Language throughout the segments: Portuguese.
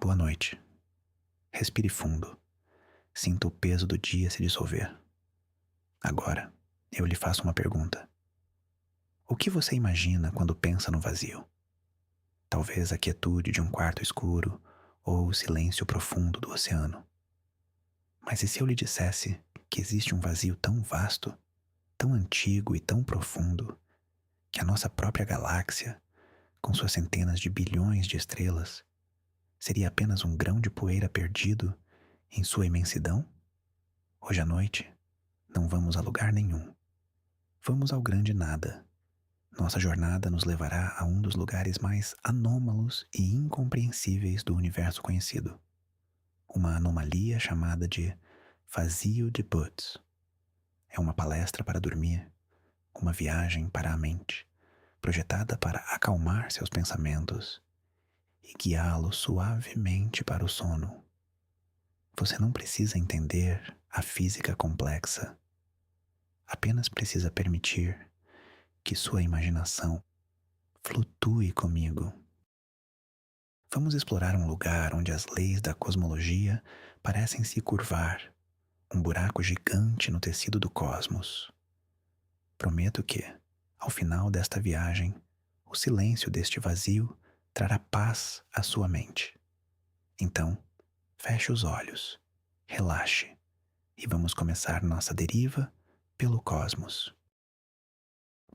Boa noite. Respire fundo. Sinta o peso do dia se dissolver. Agora, eu lhe faço uma pergunta. O que você imagina quando pensa no vazio? Talvez a quietude de um quarto escuro ou o silêncio profundo do oceano. Mas e se eu lhe dissesse que existe um vazio tão vasto, tão antigo e tão profundo, que a nossa própria galáxia, com suas centenas de bilhões de estrelas, seria apenas um grão de poeira perdido em sua imensidão? Hoje à noite, não vamos a lugar nenhum. Vamos ao grande nada. Nossa jornada nos levará a um dos lugares mais anômalos e incompreensíveis do universo conhecido. Uma anomalia chamada de vazio de Butts. É uma palestra para dormir, uma viagem para a mente, projetada para acalmar seus pensamentos e guiá-los suavemente para o sono. Você não precisa entender a física complexa. Apenas precisa permitir que sua imaginação flutue comigo. Vamos explorar um lugar onde as leis da cosmologia parecem se curvar, um buraco gigante no tecido do cosmos. Prometo que, ao final desta viagem, o silêncio deste vazio trará paz à sua mente. Então, feche os olhos, relaxe e vamos começar nossa deriva pelo cosmos.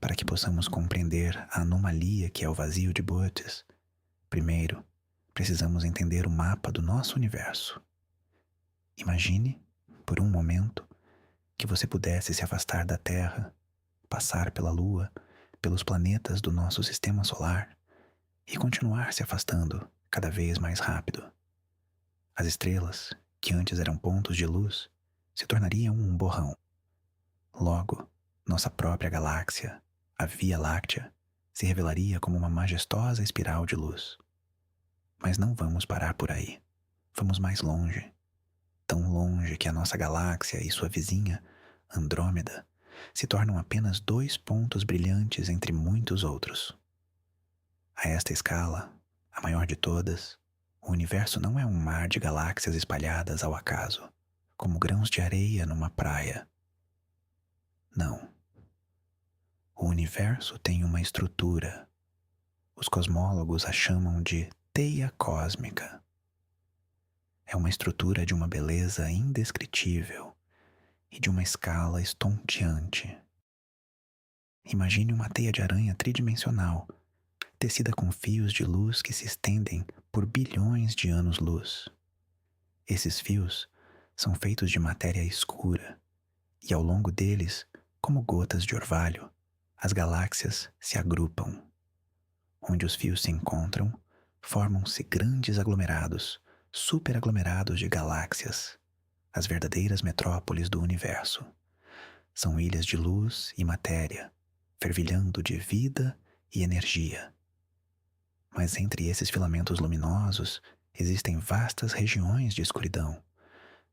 Para que possamos compreender a anomalia que é o vazio de Butts, primeiro, precisamos entender o mapa do nosso universo. Imagine, por um momento, que você pudesse se afastar da Terra, passar pela Lua, pelos planetas do nosso sistema solar e continuar se afastando cada vez mais rápido. As estrelas, que antes eram pontos de luz, se tornariam um borrão. Logo, nossa própria galáxia, a Via Láctea, se revelaria como uma majestosa espiral de luz. Mas não vamos parar por aí. Vamos mais longe. Tão longe que a nossa galáxia e sua vizinha, Andrômeda, se tornam apenas dois pontos brilhantes entre muitos outros. A esta escala, a maior de todas, o universo não é um mar de galáxias espalhadas ao acaso, como grãos de areia numa praia. Não. O universo tem uma estrutura. Os cosmólogos a chamam de teia cósmica. É uma estrutura de uma beleza indescritível e de uma escala estonteante. Imagine uma teia de aranha tridimensional, tecida com fios de luz que se estendem por bilhões de anos-luz. Esses fios são feitos de matéria escura e ao longo deles, como gotas de orvalho, as galáxias se agrupam. Onde os fios se encontram, formam-se grandes aglomerados, superaglomerados de galáxias, as verdadeiras metrópoles do universo. São ilhas de luz e matéria, fervilhando de vida e energia. Mas entre esses filamentos luminosos existem vastas regiões de escuridão,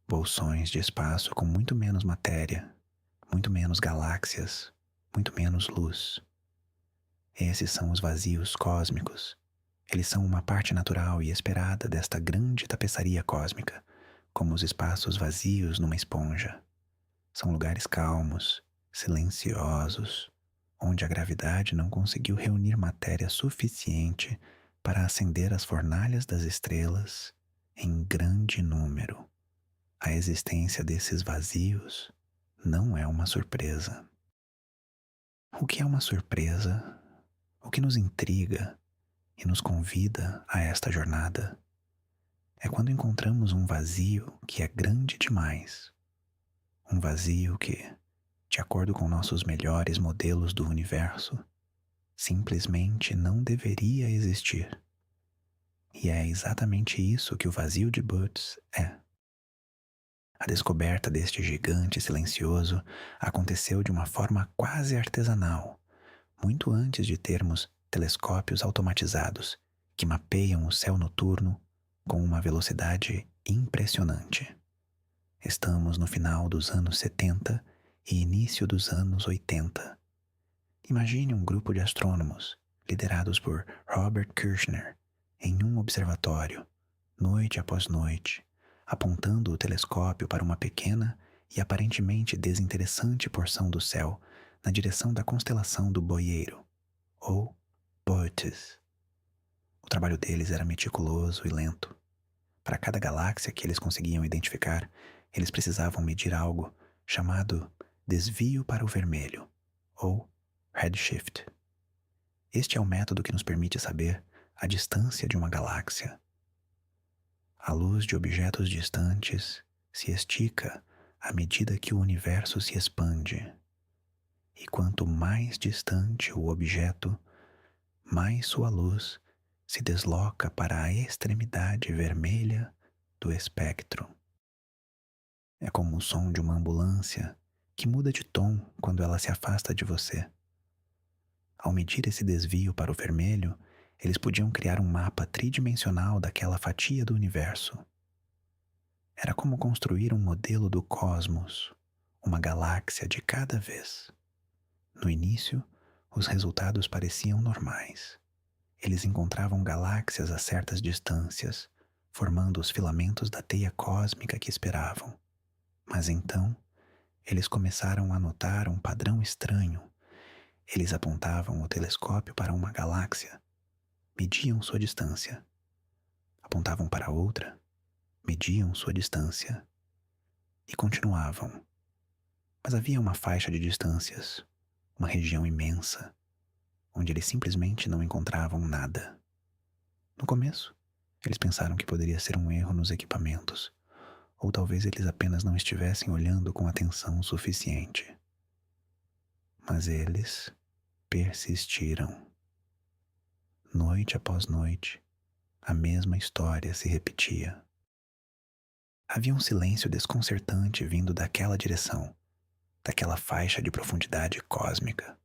bolsões de espaço com muito menos matéria, muito menos galáxias, muito menos luz. Esses são os vazios cósmicos. Eles são uma parte natural e esperada desta grande tapeçaria cósmica, como os espaços vazios numa esponja. São lugares calmos, silenciosos, onde a gravidade não conseguiu reunir matéria suficiente para acender as fornalhas das estrelas em grande número. A existência desses vazios não é uma surpresa. O que é uma surpresa? O que nos intriga e nos convida a esta jornada é quando encontramos um vazio que é grande demais. Um vazio que, de acordo com nossos melhores modelos do universo, simplesmente não deveria existir. E é exatamente isso que o vazio de Butts é. A descoberta deste gigante silencioso aconteceu de uma forma quase artesanal, muito antes de termos telescópios automatizados que mapeiam o céu noturno com uma velocidade impressionante. Estamos no final dos anos 70 e início dos anos 80. Imagine um grupo de astrônomos, liderados por Robert Kirshner, em um observatório, noite após noite, apontando o telescópio para uma pequena e aparentemente desinteressante porção do céu na direção da constelação do Boieiro, ou Bootes. O trabalho deles era meticuloso e lento. Para cada galáxia que eles conseguiam identificar, eles precisavam medir algo chamado desvio para o vermelho, ou redshift. Este é o método que nos permite saber a distância de uma galáxia. A luz de objetos distantes se estica à medida que o universo se expande. E quanto mais distante o objeto, mais sua luz se desloca para a extremidade vermelha do espectro. É como o som de uma ambulância que muda de tom quando ela se afasta de você. Ao medir esse desvio para o vermelho, eles podiam criar um mapa tridimensional daquela fatia do universo. Era como construir um modelo do cosmos, uma galáxia de cada vez. No início, os resultados pareciam normais. Eles encontravam galáxias a certas distâncias, formando os filamentos da teia cósmica que esperavam. Mas então, eles começaram a notar um padrão estranho. Eles apontavam o telescópio para uma galáxia, mediam sua distância. Apontavam para outra, mediam sua distância. E continuavam. Mas havia uma faixa de distâncias, uma região imensa, onde eles simplesmente não encontravam nada. No começo, eles pensaram que poderia ser um erro nos equipamentos, ou talvez eles apenas não estivessem olhando com atenção suficiente. Mas eles persistiram. Noite após noite, a mesma história se repetia. Havia um silêncio desconcertante vindo daquela direção, daquela faixa de profundidade cósmica.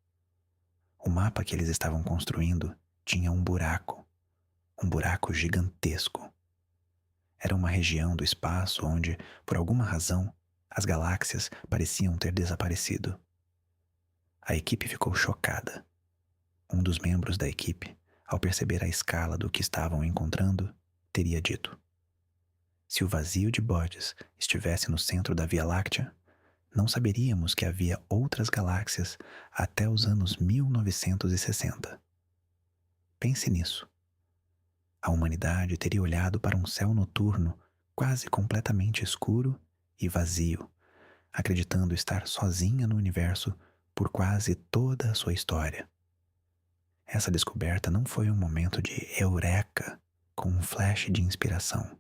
O mapa que eles estavam construindo tinha um buraco gigantesco. Era uma região do espaço onde, por alguma razão, as galáxias pareciam ter desaparecido. A equipe ficou chocada. Um dos membros da equipe, ao perceber a escala do que estavam encontrando, teria dito: se o vazio de Bootes estivesse no centro da Via Láctea, não saberíamos que havia outras galáxias até os anos 1960. Pense nisso. A humanidade teria olhado para um céu noturno quase completamente escuro e vazio, acreditando estar sozinha no universo por quase toda a sua história. Essa descoberta não foi um momento de eureka com um flash de inspiração,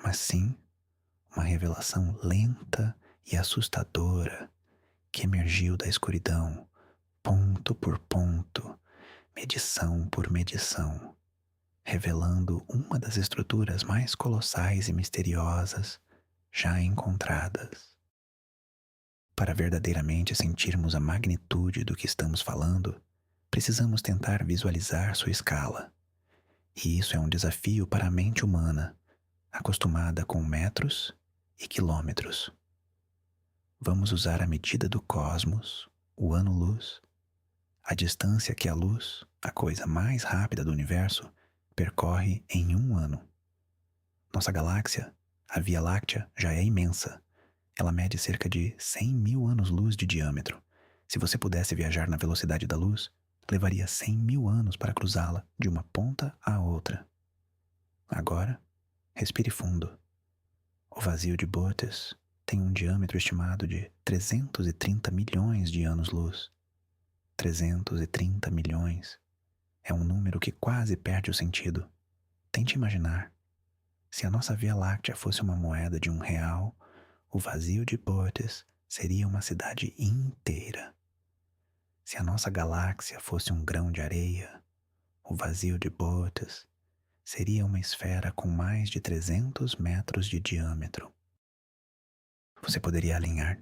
mas sim uma revelação lenta e assustadora que emergiu da escuridão, ponto por ponto, medição por medição, revelando uma das estruturas mais colossais e misteriosas já encontradas. Para verdadeiramente sentirmos a magnitude do que estamos falando, precisamos tentar visualizar sua escala. E isso é um desafio para a mente humana, acostumada com metros e quilômetros. Vamos usar a medida do cosmos, o ano-luz, a distância que a luz, a coisa mais rápida do universo, percorre em um ano. Nossa galáxia, a Via Láctea, já é imensa. Ela mede cerca de 100 mil anos-luz de diâmetro. Se você pudesse viajar na velocidade da luz, levaria 100 mil anos para cruzá-la de uma ponta à outra. Agora, respire fundo. O vazio de Bootes tem um diâmetro estimado de 330 milhões de anos-luz. 330 milhões é um número que quase perde o sentido. Tente imaginar. Se a nossa Via Láctea fosse uma moeda de R$1, o vazio de Bootes seria uma cidade inteira. Se a nossa galáxia fosse um grão de areia, o vazio de Bootes seria uma esfera com mais de 300 metros de diâmetro. Você poderia alinhar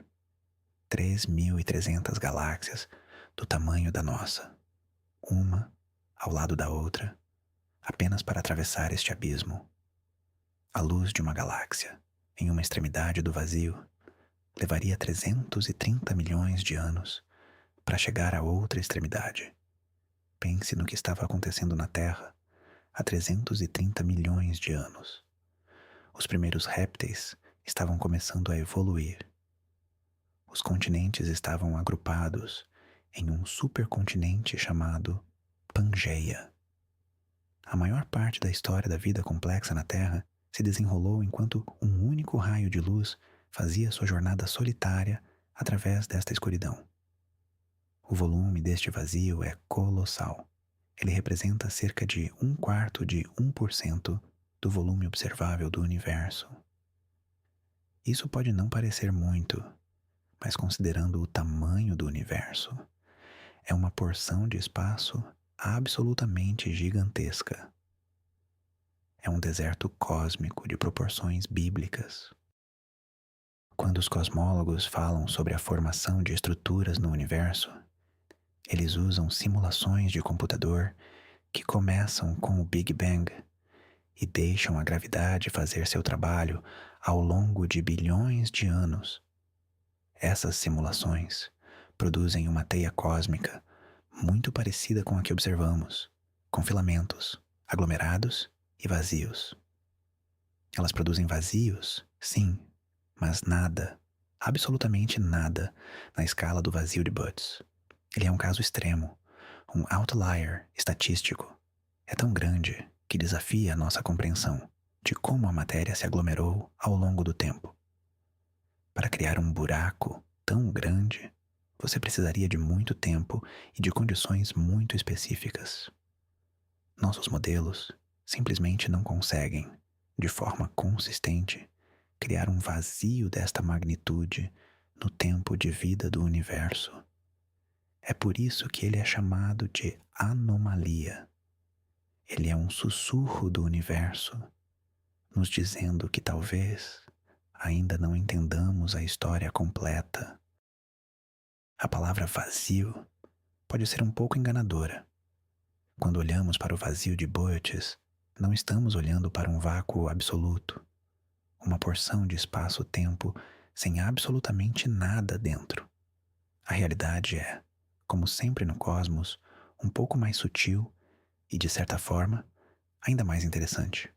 3.300 galáxias do tamanho da nossa, uma ao lado da outra, apenas para atravessar este abismo. A luz de uma galáxia, em uma extremidade do vazio, levaria 330 milhões de anos para chegar à outra extremidade. Pense no que estava acontecendo na Terra há 330 milhões de anos. Os primeiros répteis estavam começando a evoluir. Os continentes estavam agrupados em um supercontinente chamado Pangeia. A maior parte da história da vida complexa na Terra se desenrolou enquanto um único raio de luz fazia sua jornada solitária através desta escuridão. O volume deste vazio é colossal. Ele representa cerca de 1/4 de 1% do volume observável do universo. Isso pode não parecer muito, mas considerando o tamanho do universo, é uma porção de espaço absolutamente gigantesca. É um deserto cósmico de proporções bíblicas. Quando os cosmólogos falam sobre a formação de estruturas no universo, eles usam simulações de computador que começam com o Big Bang e deixam a gravidade fazer seu trabalho ao longo de bilhões de anos. Essas simulações produzem uma teia cósmica muito parecida com a que observamos, com filamentos, aglomerados e vazios. Elas produzem vazios, sim, mas nada, absolutamente nada, na escala do vazio de Butz. Ele é um caso extremo, um outlier estatístico. É tão grande que desafia a nossa compreensão de como a matéria se aglomerou ao longo do tempo. Para criar um buraco tão grande, você precisaria de muito tempo e de condições muito específicas. Nossos modelos simplesmente não conseguem, de forma consistente, criar um vazio desta magnitude no tempo de vida do universo. É por isso que ele é chamado de anomalia. Ele é um sussurro do universo, nos dizendo que talvez ainda não entendamos a história completa. A palavra vazio pode ser um pouco enganadora. Quando olhamos para o vazio de Butz, não estamos olhando para um vácuo absoluto, uma porção de espaço-tempo sem absolutamente nada dentro. A realidade é, como sempre no cosmos, um pouco mais sutil e, de certa forma, ainda mais interessante.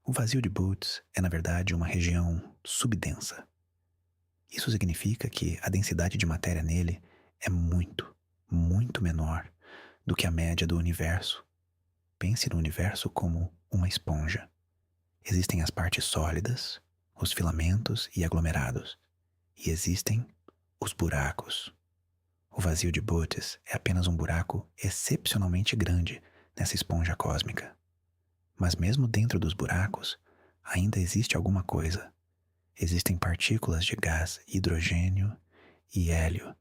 O vazio de Butz é, na verdade, uma região subdensa. Isso significa que a densidade de matéria nele é muito, muito menor do que a média do universo. Pense no universo como uma esponja. Existem as partes sólidas, os filamentos e aglomerados, e existem os buracos. O vazio de Butz é apenas um buraco excepcionalmente grande nessa esponja cósmica. Mas mesmo dentro dos buracos, ainda existe alguma coisa. Existem partículas de gás hidrogênio e hélio,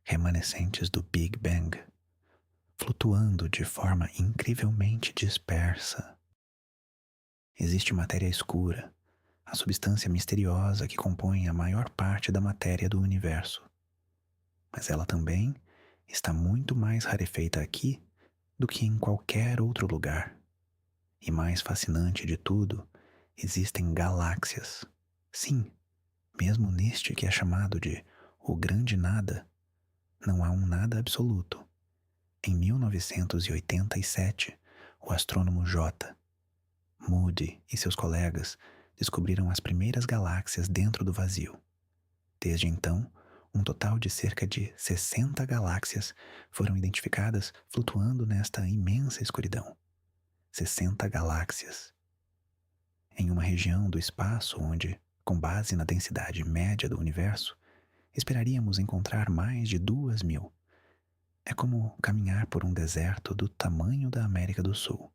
remanescentes do Big Bang, flutuando de forma incrivelmente dispersa. Existe matéria escura, a substância misteriosa que compõe a maior parte da matéria do universo. Mas ela também está muito mais rarefeita aqui do que em qualquer outro lugar. E mais fascinante de tudo, existem galáxias. Sim, mesmo neste que é chamado de o grande nada, não há um nada absoluto. Em 1987, o astrônomo J. Moody e seus colegas descobriram as primeiras galáxias dentro do vazio. Desde então, um total de cerca de 60 galáxias foram identificadas flutuando nesta imensa escuridão. 60 galáxias. Em uma região do espaço onde, com base na densidade média do universo, esperaríamos encontrar mais de 2.000. É como caminhar por um deserto do tamanho da América do Sul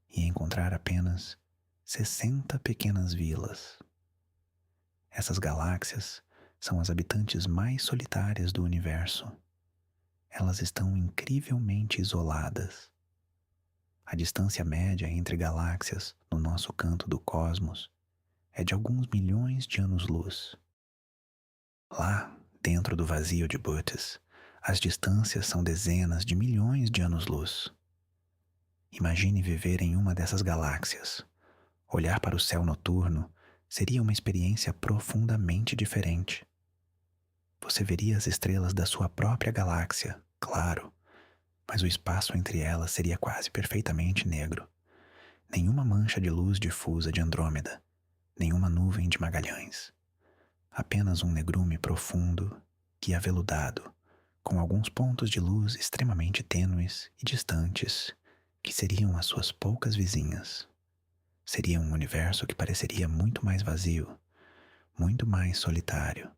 e encontrar apenas 60 pequenas vilas. Essas galáxias são as habitantes mais solitárias do universo. Elas estão incrivelmente isoladas. A distância média entre galáxias no nosso canto do cosmos é de alguns milhões de anos-luz. Lá, dentro do vazio de Butz, as distâncias são dezenas de milhões de anos-luz. Imagine viver em uma dessas galáxias. Olhar para o céu noturno seria uma experiência profundamente diferente. Você veria as estrelas da sua própria galáxia, claro, mas o espaço entre elas seria quase perfeitamente negro. Nenhuma mancha de luz difusa de Andrômeda, nenhuma nuvem de Magalhães, apenas um negrume profundo e aveludado, com alguns pontos de luz extremamente tênues e distantes, que seriam as suas poucas vizinhas. Seria um universo que pareceria muito mais vazio, muito mais solitário.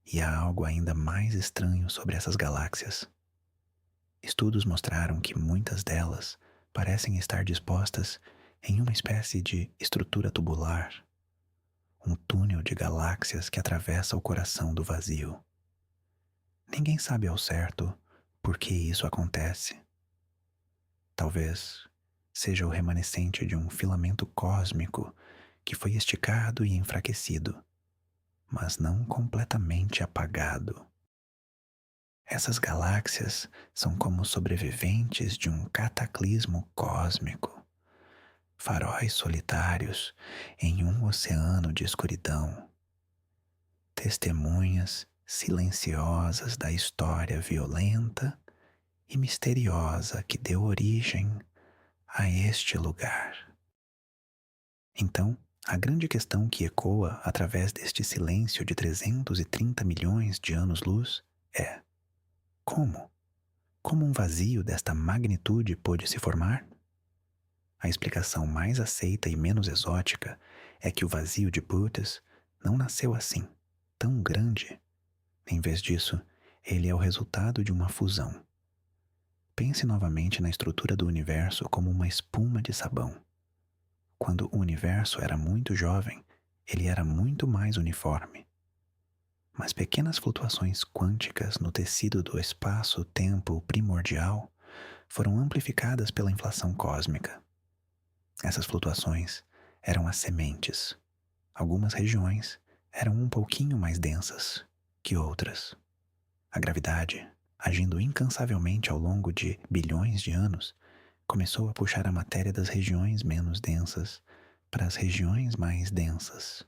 E há algo ainda mais estranho sobre essas galáxias. Estudos mostraram que muitas delas parecem estar dispostas em uma espécie de estrutura tubular, um túnel de galáxias que atravessa o coração do vazio. Ninguém sabe ao certo por que isso acontece. Talvez seja o remanescente de um filamento cósmico que foi esticado e enfraquecido, mas não completamente apagado. Essas galáxias são como sobreviventes de um cataclismo cósmico, faróis solitários em um oceano de escuridão, testemunhas silenciosas da história violenta e misteriosa que deu origem a este lugar. Então, a grande questão que ecoa através deste silêncio de 330 milhões de anos-luz é: como? Como um vazio desta magnitude pôde se formar? A explicação mais aceita e menos exótica é que o vazio de Bootes não nasceu assim, tão grande. Em vez disso, ele é o resultado de uma fusão. Pense novamente na estrutura do universo como uma espuma de sabão. Quando o universo era muito jovem, ele era muito mais uniforme. Mas pequenas flutuações quânticas no tecido do espaço-tempo primordial foram amplificadas pela inflação cósmica. Essas flutuações eram as sementes. Algumas regiões eram um pouquinho mais densas que outras. A gravidade, agindo incansavelmente ao longo de bilhões de anos, começou a puxar a matéria das regiões menos densas para as regiões mais densas.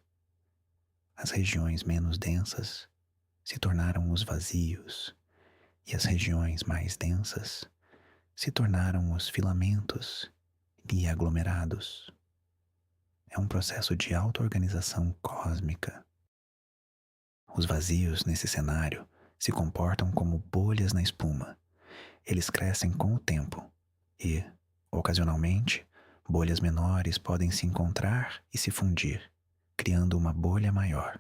As regiões menos densas se tornaram os vazios, e as regiões mais densas se tornaram os filamentos e aglomerados. É um processo de auto-organização cósmica. Os vazios nesse cenário se comportam como bolhas na espuma. Eles crescem com o tempo e, ocasionalmente, bolhas menores podem se encontrar e se fundir, criando uma bolha maior.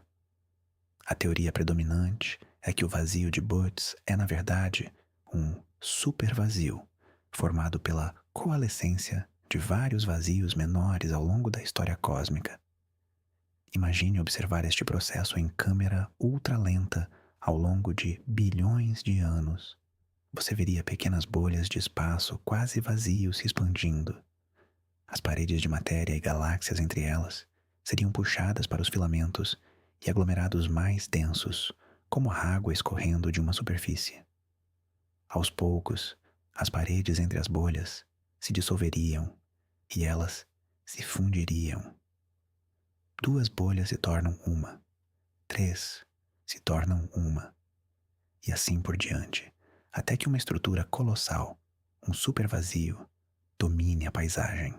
A teoria predominante é que o vazio de Bootes é, na verdade, um supervazio, formado pela coalescência de vários vazios menores ao longo da história cósmica. Imagine observar este processo em câmera ultralenta ao longo de bilhões de anos. Você veria pequenas bolhas de espaço quase vazios se expandindo. As paredes de matéria e galáxias entre elas seriam puxadas para os filamentos e aglomerados mais densos, como a água escorrendo de uma superfície. Aos poucos, as paredes entre as bolhas se dissolveriam e elas se fundiriam. 2 bolhas se tornam uma, 3 se tornam uma, e assim por diante, até que uma estrutura colossal, um supervazio, domine a paisagem.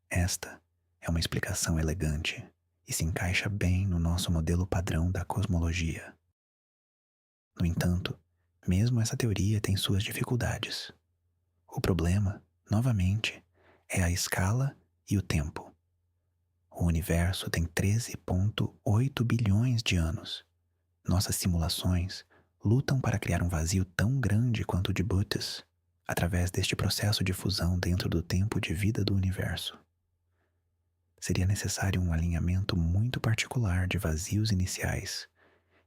Esta é uma explicação elegante e se encaixa bem no nosso modelo padrão da cosmologia. No entanto, mesmo essa teoria tem suas dificuldades. O problema, novamente, é a escala e o tempo. O universo tem 13,8 bilhões de anos. Nossas simulações lutam para criar um vazio tão grande quanto o de Bootes, através deste processo de fusão dentro do tempo de vida do universo. Seria necessário um alinhamento muito particular de vazios iniciais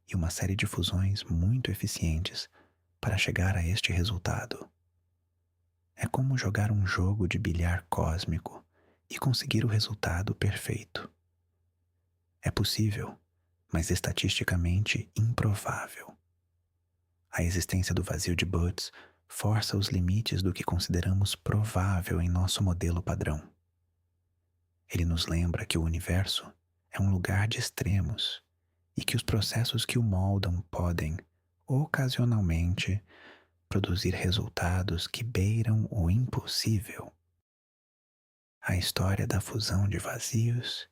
e uma série de fusões muito eficientes para chegar a este resultado. É como jogar um jogo de bilhar cósmico e conseguir o resultado perfeito. É possível, mas estatisticamente improvável. A existência do vazio de Bootes força os limites do que consideramos provável em nosso modelo padrão. Ele nos lembra que o universo é um lugar de extremos e que os processos que o moldam podem, ocasionalmente, produzir resultados que beiram o impossível. A história da fusão de vazios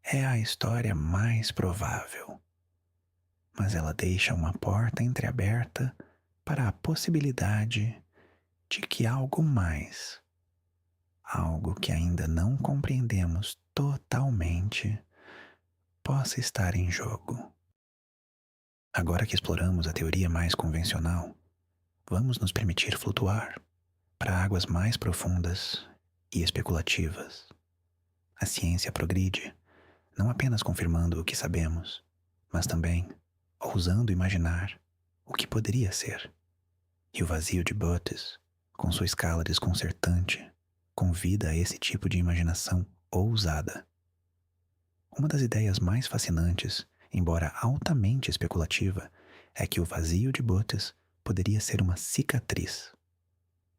é a história mais provável, mas ela deixa uma porta entreaberta para a possibilidade de que algo mais, algo que ainda não compreendemos totalmente, possa estar em jogo. Agora que exploramos a teoria mais convencional, vamos nos permitir flutuar para águas mais profundas e especulativas. A ciência progride, não apenas confirmando o que sabemos, mas também ousando imaginar o que poderia ser. E o vazio de Bottas, com sua escala desconcertante, convida a esse tipo de imaginação ousada. Uma das ideias mais fascinantes, embora altamente especulativa, é que o vazio de Bottas poderia ser uma cicatriz.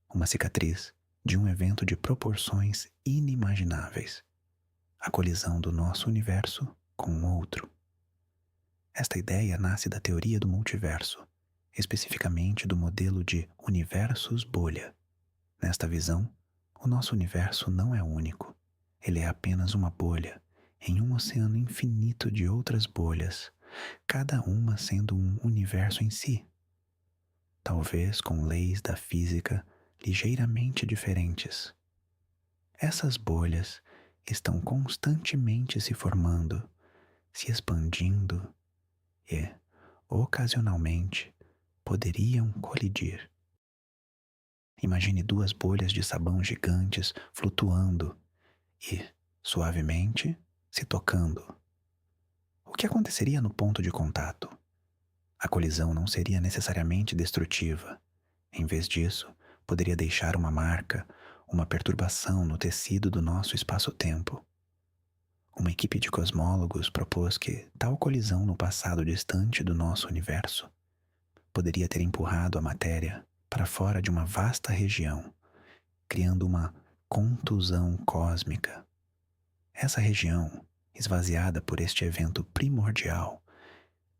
Uma cicatriz de um evento de proporções inimagináveis. A colisão do nosso universo com outro. Esta ideia nasce da teoria do multiverso, especificamente do modelo de universos bolha. Nesta visão, o nosso universo não é único. Ele é apenas uma bolha em um oceano infinito de outras bolhas, cada uma sendo um universo em si. Talvez com leis da física ligeiramente diferentes. Essas bolhas estão constantemente se formando, se expandindo e, ocasionalmente, poderiam colidir. Imagine duas bolhas de sabão gigantes flutuando e, suavemente, se tocando. O que aconteceria no ponto de contato? A colisão não seria necessariamente destrutiva. Em vez disso, poderia deixar uma marca, uma perturbação no tecido do nosso espaço-tempo. Uma equipe de cosmólogos propôs que tal colisão no passado distante do nosso universo poderia ter empurrado a matéria para fora de uma vasta região, criando uma contusão cósmica. Essa região, esvaziada por este evento primordial,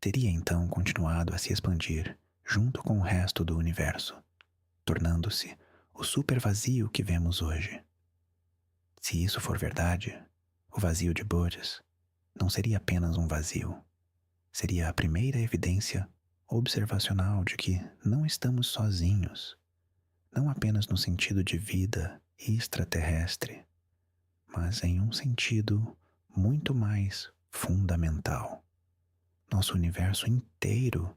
teria então continuado a se expandir junto com o resto do universo, tornando-se o supervazio que vemos hoje. Se isso for verdade, o vazio de Bottas não seria apenas um vazio, seria a primeira evidência observacional de que não estamos sozinhos, não apenas no sentido de vida extraterrestre, mas em um sentido muito mais fundamental. Nosso universo inteiro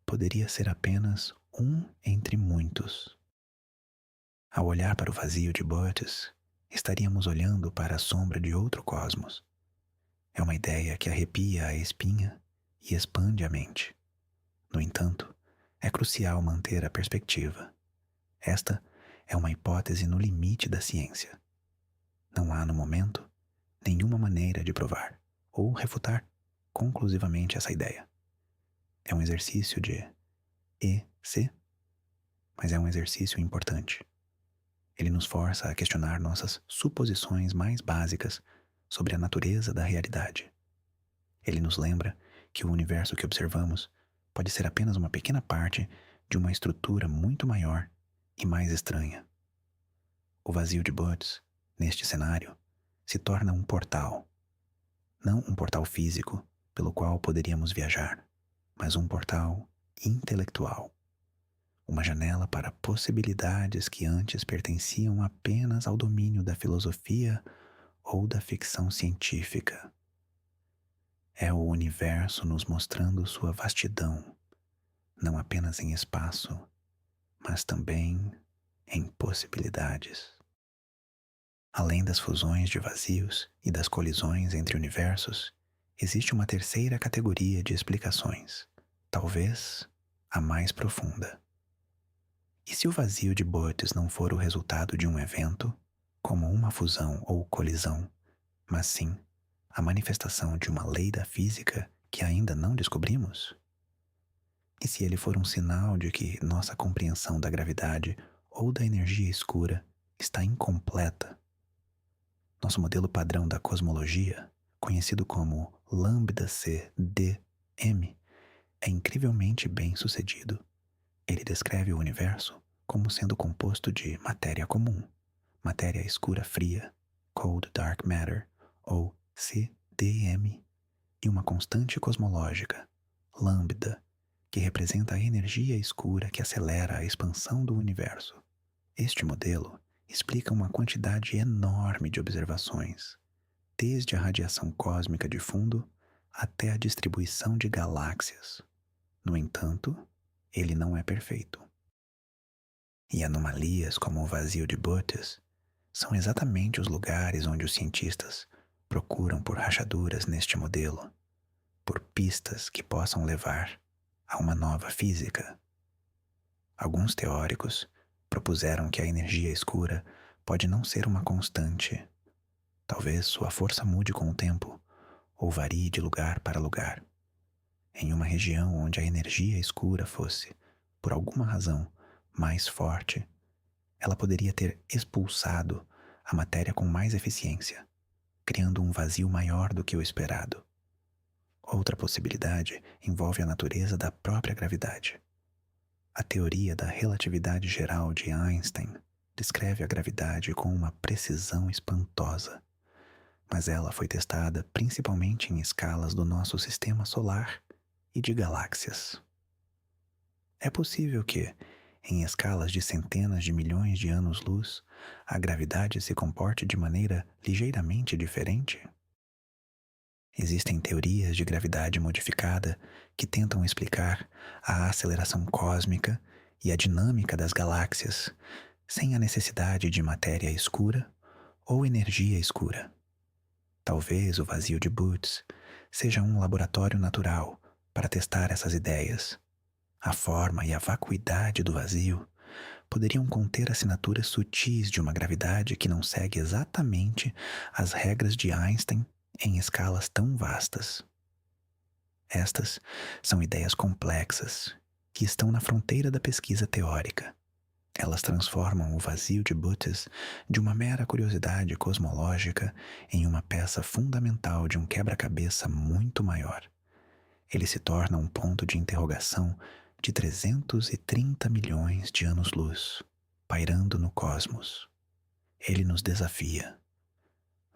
poderia ser apenas um entre muitos. Ao olhar para o vazio de Bottas, estaríamos olhando para a sombra de outro cosmos. É uma ideia que arrepia a espinha e expande a mente. No entanto, é crucial manter a perspectiva. Esta é uma hipótese no limite da ciência. Não há, no momento, nenhuma maneira de provar ou refutar conclusivamente essa ideia. É um exercício de E, C, mas é um exercício importante. Ele nos força a questionar nossas suposições mais básicas sobre a natureza da realidade. Ele nos lembra que o universo que observamos pode ser apenas uma pequena parte de uma estrutura muito maior e mais estranha. O vazio de Bottas, neste cenário, se torna um portal. Não um portal físico pelo qual poderíamos viajar, mas um portal intelectual. Uma janela para possibilidades que antes pertenciam apenas ao domínio da filosofia ou da ficção científica. É o universo nos mostrando sua vastidão, não apenas em espaço, mas também em possibilidades. Além das fusões de vazios e das colisões entre universos, existe uma terceira categoria de explicações, talvez a mais profunda. E se o vazio de Bottas não for o resultado de um evento, como uma fusão ou colisão, mas sim a manifestação de uma lei da física que ainda não descobrimos? E se ele for um sinal de que nossa compreensão da gravidade ou da energia escura está incompleta? Nosso modelo padrão da cosmologia, conhecido como Lambda-CDM, é incrivelmente bem sucedido. Ele descreve o universo como sendo composto de matéria comum, matéria escura fria, Cold Dark Matter, ou CDM. dm, e uma constante cosmológica, lambda, que representa a energia escura que acelera a expansão do universo. Este modelo explica uma quantidade enorme de observações, desde a radiação cósmica de fundo até a distribuição de galáxias. No entanto, ele não é perfeito. E anomalias como o vazio de Bootes são exatamente os lugares onde os cientistas procuram por rachaduras neste modelo, por pistas que possam levar a uma nova física. Alguns teóricos propuseram que a energia escura pode não ser uma constante. Talvez sua força mude com o tempo ou varie de lugar para lugar. Em uma região onde a energia escura fosse, por alguma razão, mais forte, ela poderia ter expulsado a matéria com mais eficiência, criando um vazio maior do que o esperado. Outra possibilidade envolve a natureza da própria gravidade. A teoria da relatividade geral de Einstein descreve a gravidade com uma precisão espantosa, mas ela foi testada principalmente em escalas do nosso sistema solar e de galáxias. É possível que, em escalas de centenas de milhões de anos-luz, a gravidade se comporte de maneira ligeiramente diferente? Existem teorias de gravidade modificada que tentam explicar a aceleração cósmica e a dinâmica das galáxias sem a necessidade de matéria escura ou energia escura. Talvez o vazio de Bootes seja um laboratório natural para testar essas ideias. A forma e a vacuidade do vazio poderiam conter assinaturas sutis de uma gravidade que não segue exatamente as regras de Einstein em escalas tão vastas. Estas são ideias complexas que estão na fronteira da pesquisa teórica. Elas transformam o vazio de Bootes de uma mera curiosidade cosmológica em uma peça fundamental de um quebra-cabeça muito maior. Ele se torna um ponto de interrogação de 330 milhões de anos-luz, pairando no cosmos. Ele nos desafia.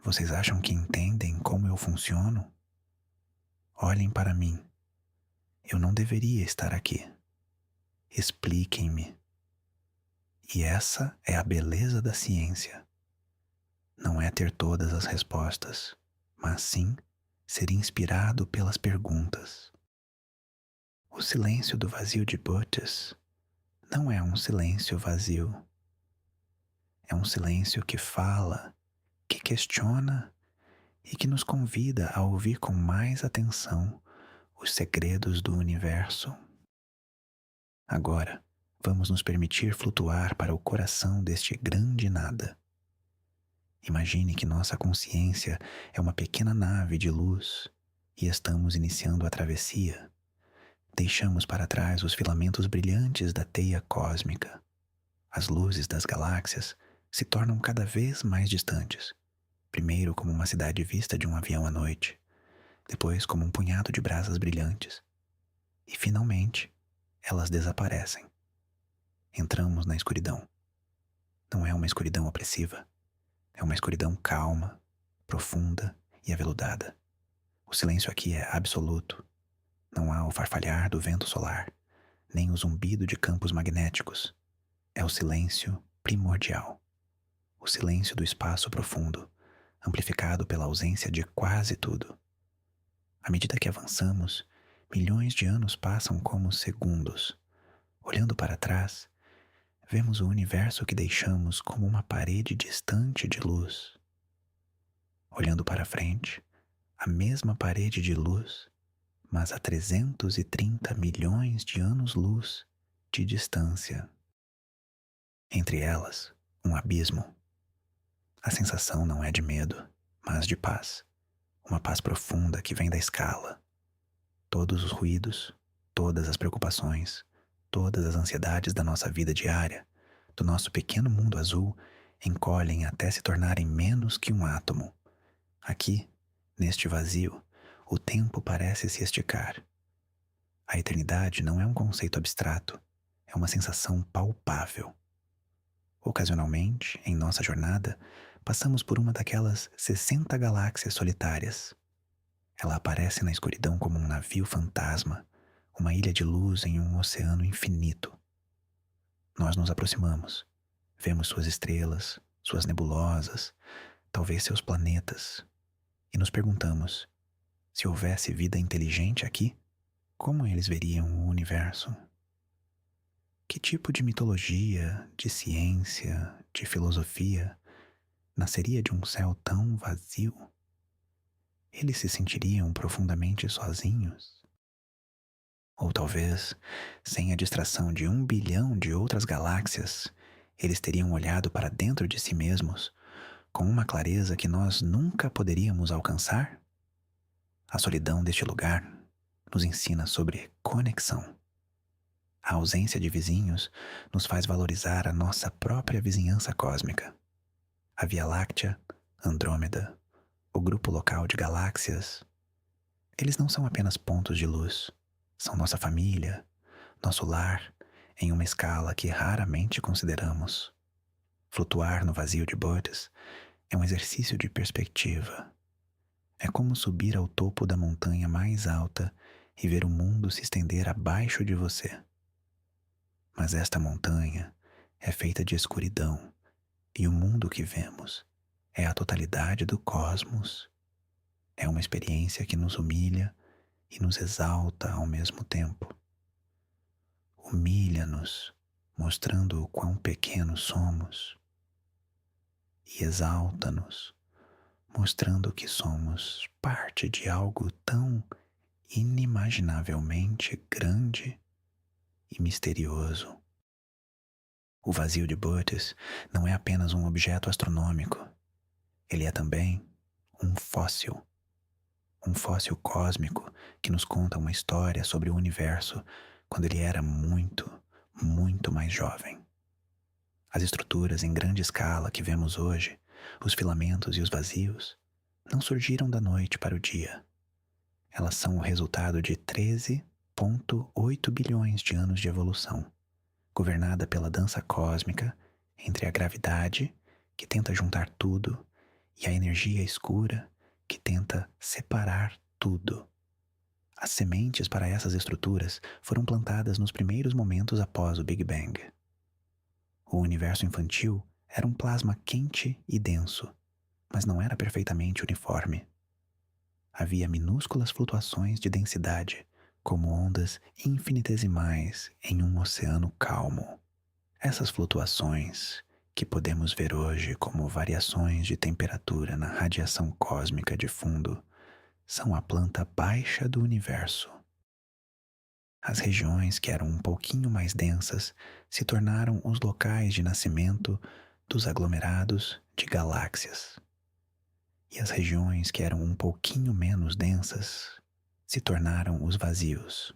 Vocês acham que entendem como eu funciono? Olhem para mim. Eu não deveria estar aqui. Expliquem-me. E essa é a beleza da ciência. Não é ter todas as respostas, mas sim ser inspirado pelas perguntas. O silêncio do vazio de Bootes não é um silêncio vazio. É um silêncio que fala, que questiona e que nos convida a ouvir com mais atenção os segredos do universo. Agora, vamos nos permitir flutuar para o coração deste grande nada. Imagine que nossa consciência é uma pequena nave de luz e estamos iniciando a travessia. Deixamos para trás os filamentos brilhantes da teia cósmica. As luzes das galáxias se tornam cada vez mais distantes, primeiro como uma cidade vista de um avião à noite, depois como um punhado de brasas brilhantes, e finalmente elas desaparecem. Entramos na escuridão. Não é uma escuridão opressiva, é uma escuridão calma, profunda e aveludada. O silêncio aqui é absoluto. Não há o farfalhar do vento solar, nem o zumbido de campos magnéticos. É o silêncio primordial. O silêncio do espaço profundo, amplificado pela ausência de quase tudo. À medida que avançamos, milhões de anos passam como segundos. Olhando para trás, vemos o universo que deixamos como uma parede distante de luz. Olhando para frente, a mesma parede de luz, mas a 330 milhões de anos-luz de distância. Entre elas, um abismo. A sensação não é de medo, mas de paz. Uma paz profunda que vem da escala. Todos os ruídos, todas as preocupações, todas as ansiedades da nossa vida diária, do nosso pequeno mundo azul, encolhem até se tornarem menos que um átomo. Aqui, neste vazio, o tempo parece se esticar. A eternidade não é um conceito abstrato, é uma sensação palpável. Ocasionalmente, em nossa jornada, passamos por uma daquelas 60 galáxias solitárias. Ela aparece na escuridão como um navio fantasma, uma ilha de luz em um oceano infinito. Nós nos aproximamos, vemos suas estrelas, suas nebulosas, talvez seus planetas, e nos perguntamos: se houvesse vida inteligente aqui, como eles veriam o universo? Que tipo de mitologia, de ciência, de filosofia nasceria de um céu tão vazio? Eles se sentiriam profundamente sozinhos? Ou talvez, sem a distração de 1 bilhão de outras galáxias, eles teriam olhado para dentro de si mesmos com uma clareza que nós nunca poderíamos alcançar? A solidão deste lugar nos ensina sobre conexão. A ausência de vizinhos nos faz valorizar a nossa própria vizinhança cósmica. A Via Láctea, Andrômeda, o grupo local de galáxias, eles não são apenas pontos de luz, são nossa família, nosso lar, em uma escala que raramente consideramos. Flutuar no vazio de Bottas é um exercício de perspectiva. É como subir ao topo da montanha mais alta e ver o mundo se estender abaixo de você. Mas esta montanha é feita de escuridão, e o mundo que vemos é a totalidade do cosmos. É uma experiência que nos humilha e nos exalta ao mesmo tempo. Humilha-nos, mostrando o quão pequenos somos, e exalta-nos, mostrando que somos parte de algo tão inimaginavelmente grande e misterioso. O vazio de Bottas não é apenas um objeto astronômico, ele é também um fóssil cósmico que nos conta uma história sobre o universo quando ele era muito, muito mais jovem. As estruturas em grande escala que vemos hoje, os filamentos e os vazios, não surgiram da noite para o dia. Elas são o resultado de 13,8 bilhões de anos de evolução, governada pela dança cósmica entre a gravidade, que tenta juntar tudo, e a energia escura, que tenta separar tudo. As sementes para essas estruturas foram plantadas nos primeiros momentos após o Big Bang. O universo infantil era um plasma quente e denso, mas não era perfeitamente uniforme. Havia minúsculas flutuações de densidade, como ondas infinitesimais em um oceano calmo. Essas flutuações, que podemos ver hoje como variações de temperatura na radiação cósmica de fundo, são a planta baixa do universo. As regiões que eram um pouquinho mais densas se tornaram os locais de nascimento dos aglomerados de galáxias. E as regiões que eram um pouquinho menos densas se tornaram os vazios.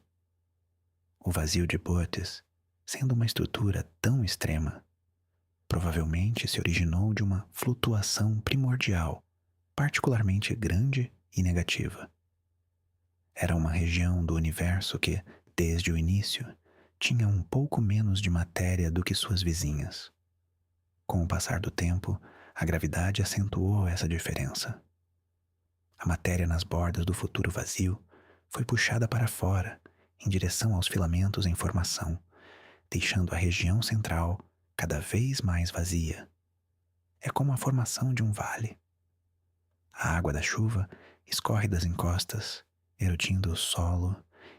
O vazio de Bottas, sendo uma estrutura tão extrema, provavelmente se originou de uma flutuação primordial, particularmente grande e negativa. Era uma região do universo que, desde o início, tinha um pouco menos de matéria do que suas vizinhas. Com o passar do tempo, a gravidade acentuou essa diferença. A matéria nas bordas do futuro vazio foi puxada para fora, em direção aos filamentos em formação, deixando a região central cada vez mais vazia. É como a formação de um vale. A água da chuva escorre das encostas, erodindo o solo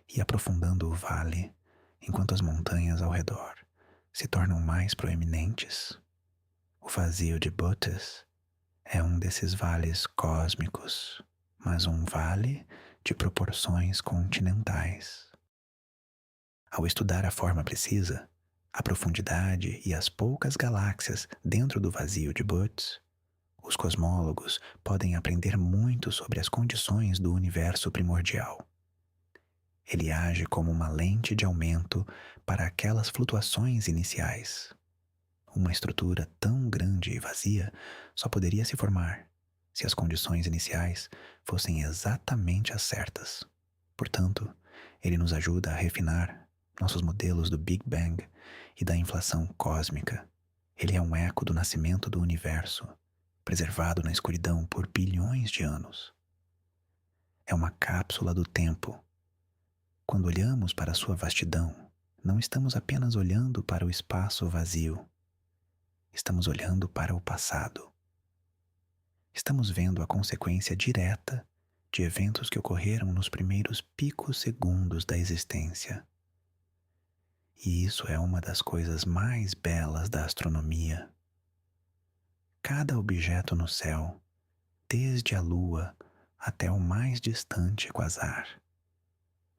e aprofundando o vale, enquanto as montanhas ao redor se tornam mais proeminentes. O vazio de Bottas é um desses vales cósmicos, mas um vale de proporções continentais. Ao estudar a forma precisa, a profundidade e as poucas galáxias dentro do vazio de Bottas, os cosmólogos podem aprender muito sobre as condições do universo primordial. Ele age como uma lente de aumento para aquelas flutuações iniciais. Uma estrutura tão grande e vazia só poderia se formar se as condições iniciais fossem exatamente as certas. Portanto, ele nos ajuda a refinar nossos modelos do Big Bang e da inflação cósmica. Ele é um eco do nascimento do universo, preservado na escuridão por bilhões de anos. É uma cápsula do tempo. Quando olhamos para sua vastidão, não estamos apenas olhando para o espaço vazio. Estamos olhando para o passado. Estamos vendo a consequência direta de eventos que ocorreram nos primeiros picos segundos da existência. E isso é uma das coisas mais belas da astronomia. Cada objeto no céu, desde a Lua até o mais distante quasar,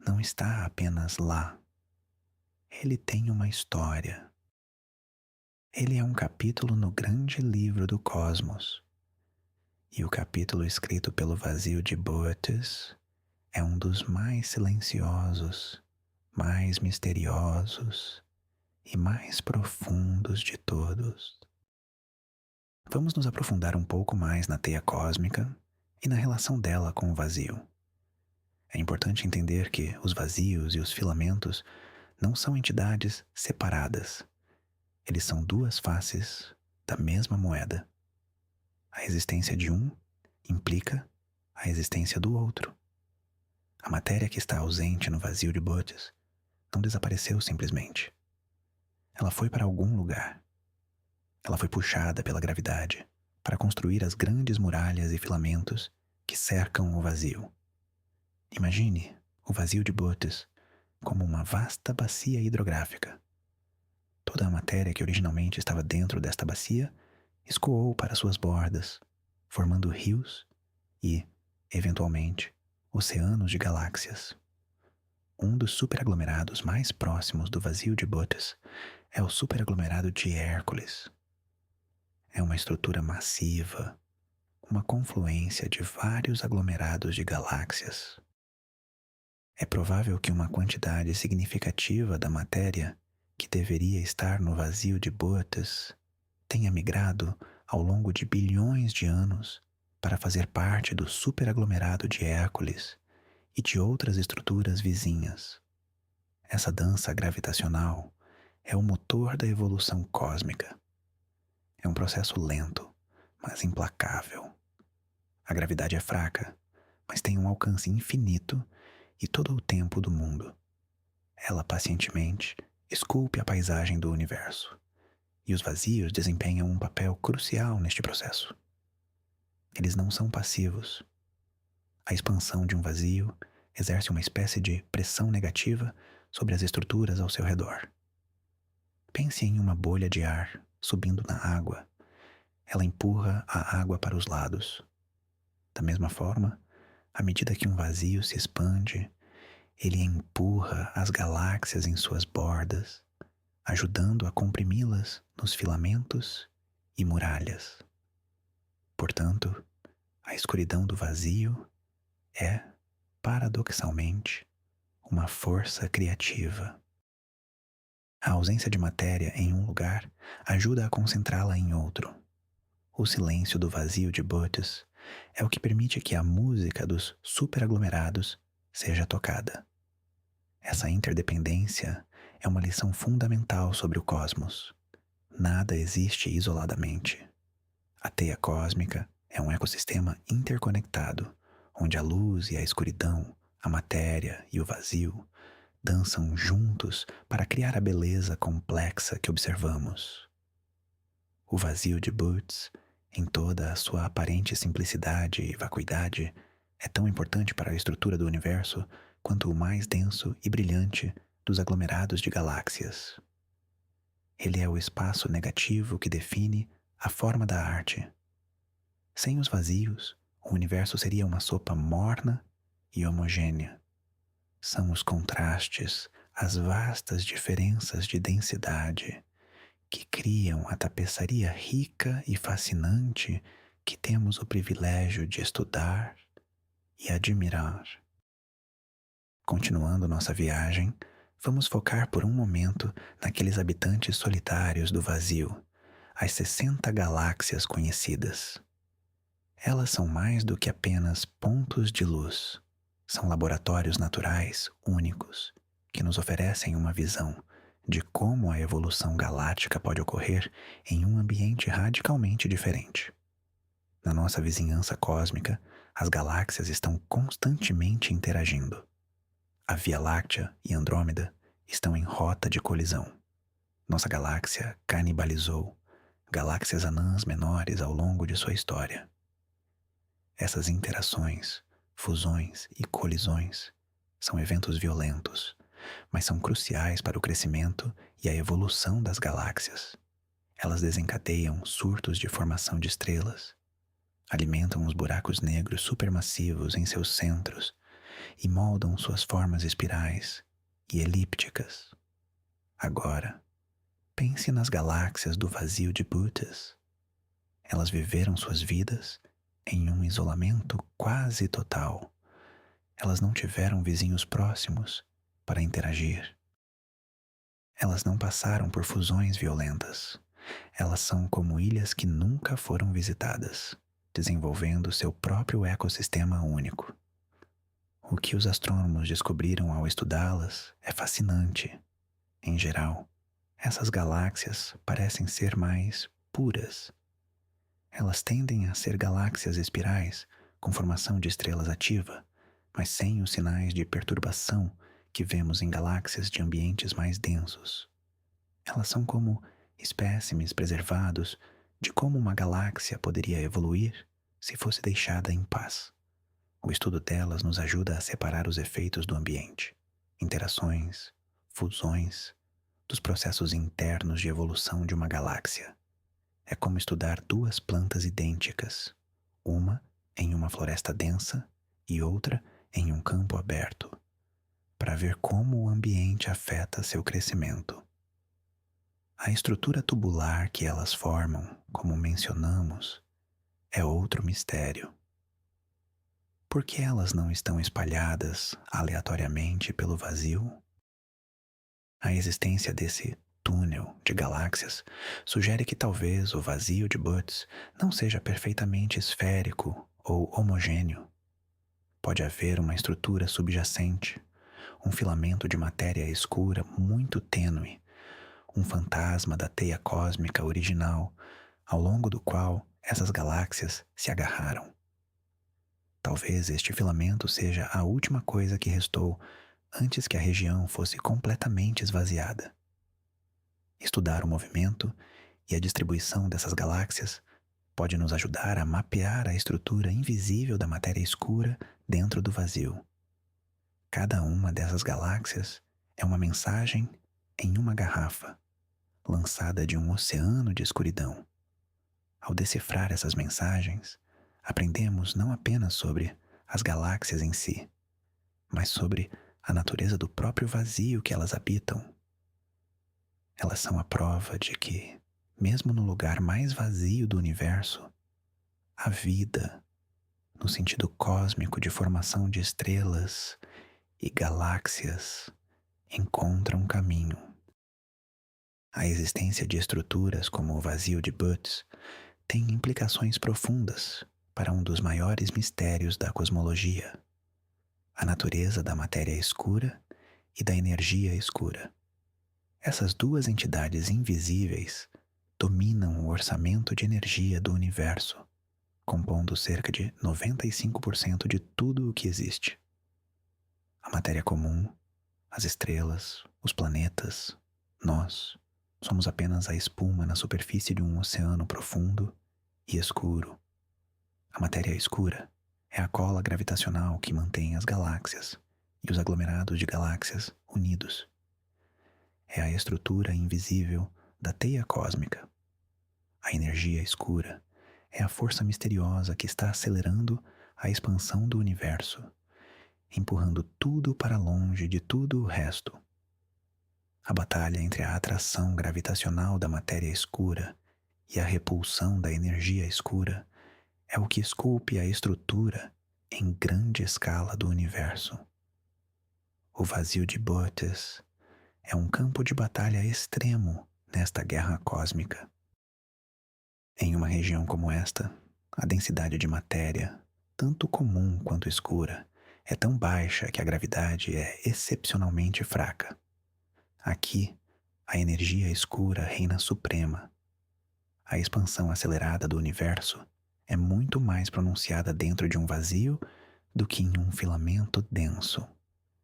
não está apenas lá. Ele tem uma história. Ele é um capítulo no grande livro do cosmos. E o capítulo escrito pelo vazio de Boötes é um dos mais silenciosos, mais misteriosos e mais profundos de todos. Vamos nos aprofundar um pouco mais na teia cósmica e na relação dela com o vazio. É importante entender que os vazios e os filamentos não são entidades separadas. Eles são duas faces da mesma moeda. A existência de um implica a existência do outro. A matéria que está ausente no vazio de Boötes não desapareceu simplesmente. Ela foi para algum lugar. Ela foi puxada pela gravidade para construir as grandes muralhas e filamentos que cercam o vazio. Imagine o vazio de Boötes como uma vasta bacia hidrográfica. Toda a matéria que originalmente estava dentro desta bacia escoou para suas bordas, formando rios e, eventualmente, oceanos de galáxias. Um dos superaglomerados mais próximos do vazio de Boötes é o superaglomerado de Hércules. É uma estrutura massiva, uma confluência de vários aglomerados de galáxias. É provável que uma quantidade significativa da matéria que deveria estar no vazio de Boötes tenha migrado ao longo de bilhões de anos para fazer parte do superaglomerado de Hércules e de outras estruturas vizinhas. Essa dança gravitacional é o motor da evolução cósmica. É um processo lento, mas implacável. A gravidade é fraca, mas tem um alcance infinito e todo o tempo do mundo. Ela pacientemente esculpe a paisagem do universo, e os vazios desempenham um papel crucial neste processo. Eles não são passivos. A expansão de um vazio exerce uma espécie de pressão negativa sobre as estruturas ao seu redor. Pense em uma bolha de ar subindo na água. Ela empurra a água para os lados. Da mesma forma, à medida que um vazio se expande, ele empurra as galáxias em suas bordas, ajudando a comprimi-las nos filamentos e muralhas. Portanto, a escuridão do vazio é, paradoxalmente, uma força criativa. A ausência de matéria em um lugar ajuda a concentrá-la em outro. O silêncio do vazio de Boötes é o que permite que a música dos superaglomerados seja tocada. Essa interdependência é uma lição fundamental sobre o cosmos. Nada existe isoladamente. A teia cósmica é um ecossistema interconectado, onde a luz e a escuridão, a matéria e o vazio dançam juntos para criar a beleza complexa que observamos. O vazio de Boötes, em toda a sua aparente simplicidade e vacuidade, é tão importante para a estrutura do universo quanto o mais denso e brilhante dos aglomerados de galáxias. Ele é o espaço negativo que define a forma da arte. Sem os vazios, o universo seria uma sopa morna e homogênea. São os contrastes, as vastas diferenças de densidade que criam a tapeçaria rica e fascinante que temos o privilégio de estudar e admirar. Continuando nossa viagem, vamos focar por um momento naqueles habitantes solitários do vazio, as 60 galáxias conhecidas. Elas são mais do que apenas pontos de luz. São laboratórios naturais únicos que nos oferecem uma visão de como a evolução galáctica pode ocorrer em um ambiente radicalmente diferente. Na nossa vizinhança cósmica, As galáxias estão constantemente interagindo. A Via Láctea e Andrômeda estão em rota de colisão. Nossa galáxia canibalizou galáxias anãs menores ao longo de sua história. Essas interações, fusões e colisões são eventos violentos, mas são cruciais para o crescimento e a evolução das galáxias. Elas desencadeiam surtos de formação de estrelas, alimentam os buracos negros supermassivos em seus centros e moldam suas formas espirais e elípticas. Agora, pense nas galáxias do vazio de Bootes. Elas viveram suas vidas em um isolamento quase total. Elas não tiveram vizinhos próximos para interagir. Elas não passaram por fusões violentas. Elas são como ilhas que nunca foram visitadas, desenvolvendo seu próprio ecossistema único. O que os astrônomos descobriram ao estudá-las é fascinante. Em geral, essas galáxias parecem ser mais puras. Elas tendem a ser galáxias espirais com formação de estrelas ativa, mas sem os sinais de perturbação que vemos em galáxias de ambientes mais densos. Elas são como espécimes preservados de como uma galáxia poderia evoluir se fosse deixada em paz. O estudo delas nos ajuda a separar os efeitos do ambiente, interações, fusões, dos processos internos de evolução de uma galáxia. É como estudar duas plantas idênticas, uma em uma floresta densa e outra em um campo aberto, para ver como o ambiente afeta seu crescimento. A estrutura tubular que elas formam, como mencionamos, é outro mistério. Por que elas não estão espalhadas aleatoriamente pelo vazio? A existência desse túnel de galáxias sugere que talvez o vazio de Bootes não seja perfeitamente esférico ou homogêneo. Pode haver uma estrutura subjacente, um filamento de matéria escura muito tênue, um fantasma da teia cósmica original, ao longo do qual essas galáxias se agarraram. Talvez este filamento seja a última coisa que restou antes que a região fosse completamente esvaziada. Estudar o movimento e a distribuição dessas galáxias pode nos ajudar a mapear a estrutura invisível da matéria escura dentro do vazio. Cada uma dessas galáxias é uma mensagem em uma garrafa, lançada de um oceano de escuridão. Ao decifrar essas mensagens, aprendemos não apenas sobre as galáxias em si, mas sobre a natureza do próprio vazio que elas habitam. Elas são a prova de que, mesmo no lugar mais vazio do universo, a vida, no sentido cósmico de formação de estrelas e galáxias, encontra um caminho. A existência de estruturas como o vazio de Bootes tem implicações profundas para um dos maiores mistérios da cosmologia: a natureza da matéria escura e da energia escura. Essas duas entidades invisíveis dominam o orçamento de energia do universo, compondo cerca de 95% de tudo o que existe. A matéria comum, as estrelas, os planetas, nós, somos apenas a espuma na superfície de um oceano profundo e escuro. A matéria escura é a cola gravitacional que mantém as galáxias e os aglomerados de galáxias unidos. É a estrutura invisível da teia cósmica. A energia escura é a força misteriosa que está acelerando a expansão do universo, empurrando tudo para longe de tudo o resto. A batalha entre a atração gravitacional da matéria escura e a repulsão da energia escura é o que esculpe a estrutura em grande escala do universo. O vazio de Bootes é um campo de batalha extremo nesta guerra cósmica. Em uma região como esta, a densidade de matéria, tanto comum quanto escura, é tão baixa que a gravidade é excepcionalmente fraca. Aqui, a energia escura reina suprema. A expansão acelerada do universo é muito mais pronunciada dentro de um vazio do que em um filamento denso.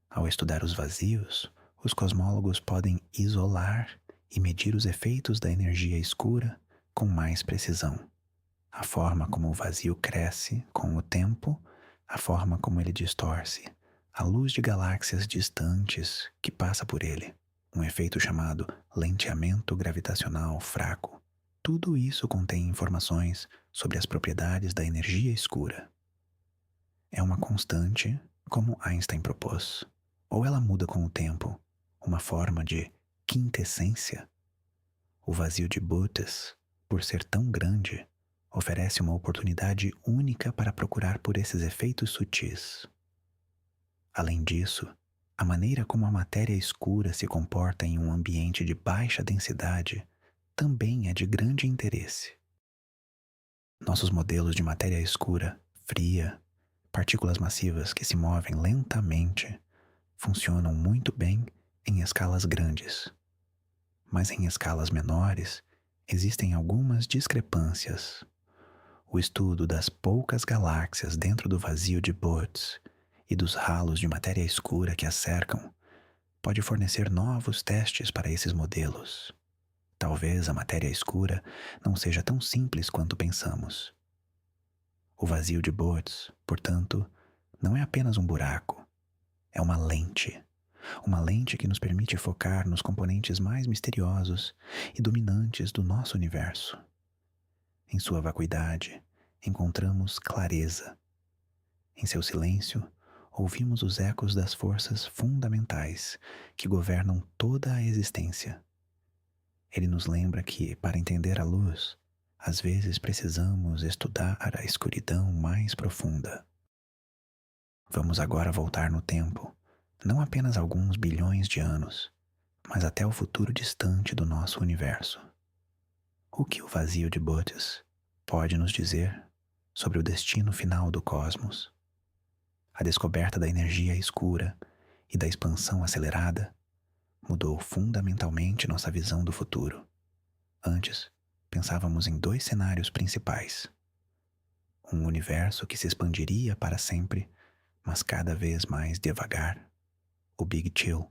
Ao estudar os vazios, os cosmólogos podem isolar e medir os efeitos da energia escura com mais precisão. A forma como o vazio cresce com o tempo, a forma como ele distorce, a luz de galáxias distantes que passa por ele, um efeito chamado lenteamento gravitacional fraco. Tudo isso contém informações sobre as propriedades da energia escura. É uma constante, como Einstein propôs, ou ela muda com o tempo, uma forma de quintessência? O vazio de Bootes, por ser tão grande, oferece uma oportunidade única para procurar por esses efeitos sutis. Além disso, a maneira como a matéria escura se comporta em um ambiente de baixa densidade também é de grande interesse. Nossos modelos de matéria escura, fria, partículas massivas que se movem lentamente, funcionam muito bem em escalas grandes. Mas em escalas menores, existem algumas discrepâncias. O estudo das poucas galáxias dentro do vazio de Bootes e dos ralos de matéria escura que as cercam pode fornecer novos testes para esses modelos. Talvez a matéria escura não seja tão simples quanto pensamos. O vazio de Bootes, portanto, não é apenas um buraco, é uma lente. Uma lente que nos permite focar nos componentes mais misteriosos e dominantes do nosso universo. Em sua vacuidade, encontramos clareza. Em seu silêncio, ouvimos os ecos das forças fundamentais que governam toda a existência. Ele nos lembra que, para entender a luz, às vezes precisamos estudar a escuridão mais profunda. Vamos agora voltar no tempo, não apenas alguns bilhões de anos, mas até o futuro distante do nosso universo. O que o vazio de Bootes pode nos dizer sobre o destino final do cosmos? A descoberta da energia escura e da expansão acelerada mudou fundamentalmente nossa visão do futuro. Antes, pensávamos em dois cenários principais. Um universo que se expandiria para sempre, mas cada vez mais devagar, o Big Chill,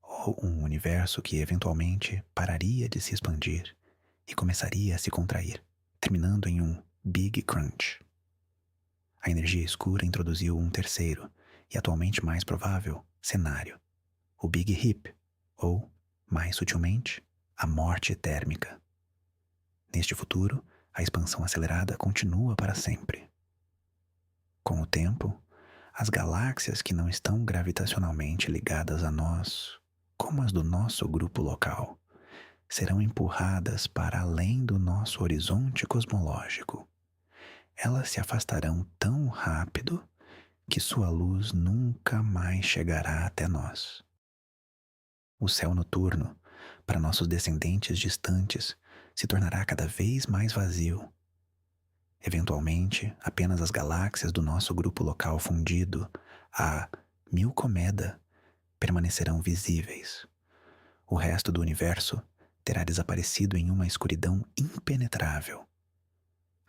ou um universo que eventualmente pararia de se expandir e começaria a se contrair, terminando em um Big Crunch. A energia escura introduziu um terceiro e atualmente mais provável cenário, o Big Rip, ou, mais sutilmente, a morte térmica. Neste futuro, a expansão acelerada continua para sempre. Com o tempo, as galáxias que não estão gravitacionalmente ligadas a nós, como as do nosso grupo local, serão empurradas para além do nosso horizonte cosmológico. Elas se afastarão tão rápido que sua luz nunca mais chegará até nós. O céu noturno, para nossos descendentes distantes, se tornará cada vez mais vazio. Eventualmente, apenas as galáxias do nosso grupo local fundido, a Milcomeda, permanecerão visíveis. O resto do universo terá desaparecido em uma escuridão impenetrável.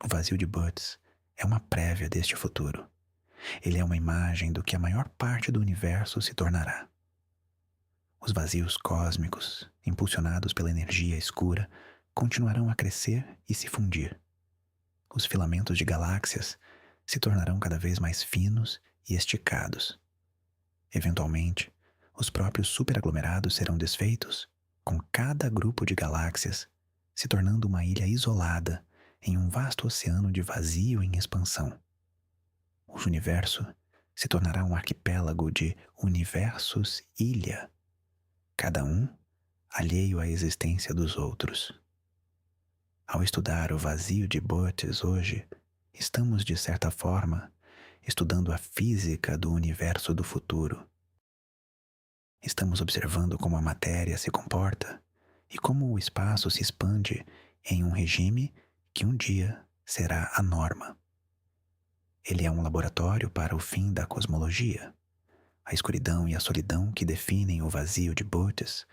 O vazio de Bootes é uma prévia deste futuro. Ele é uma imagem do que a maior parte do universo se tornará. Os vazios cósmicos, impulsionados pela energia escura, continuarão a crescer e se fundir. Os filamentos de galáxias se tornarão cada vez mais finos e esticados. Eventualmente, os próprios superaglomerados serão desfeitos, com cada grupo de galáxias se tornando uma ilha isolada em um vasto oceano de vazio em expansão. O universo se tornará um arquipélago de universos-ilha, cada um alheio à existência dos outros. Ao estudar o vazio de Bootes hoje, estamos, de certa forma, estudando a física do universo do futuro. Estamos observando como a matéria se comporta e como o espaço se expande em um regime que um dia será a norma. Ele é um laboratório para o fim da cosmologia. A escuridão e a solidão que definem o vazio de Bootes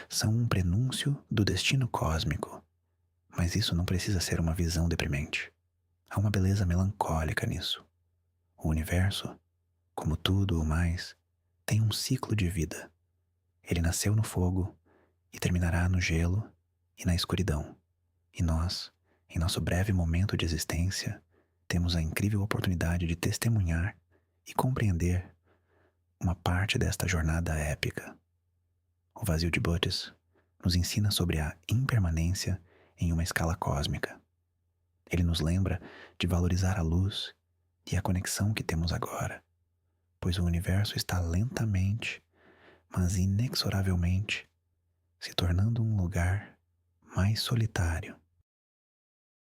são um prenúncio do destino cósmico. Mas isso não precisa ser uma visão deprimente. Há uma beleza melancólica nisso. O universo, como tudo o mais, tem um ciclo de vida. Ele nasceu no fogo e terminará no gelo e na escuridão. E nós, em nosso breve momento de existência, temos a incrível oportunidade de testemunhar e compreender uma parte desta jornada épica. O vazio de Buttis nos ensina sobre a impermanência em uma escala cósmica. Ele nos lembra de valorizar a luz e a conexão que temos agora, pois o universo está lentamente, mas inexoravelmente, se tornando um lugar mais solitário.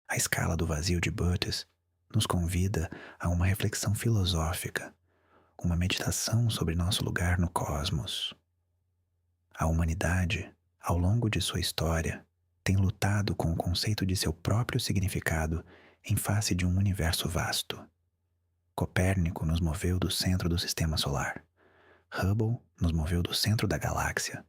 A escala do vazio de Buttis nos convida a uma reflexão filosófica, uma meditação sobre nosso lugar no cosmos. A humanidade, ao longo de sua história, tem lutado com o conceito de seu próprio significado em face de um universo vasto. Copérnico nos moveu do centro do sistema solar. Hubble nos moveu do centro da galáxia.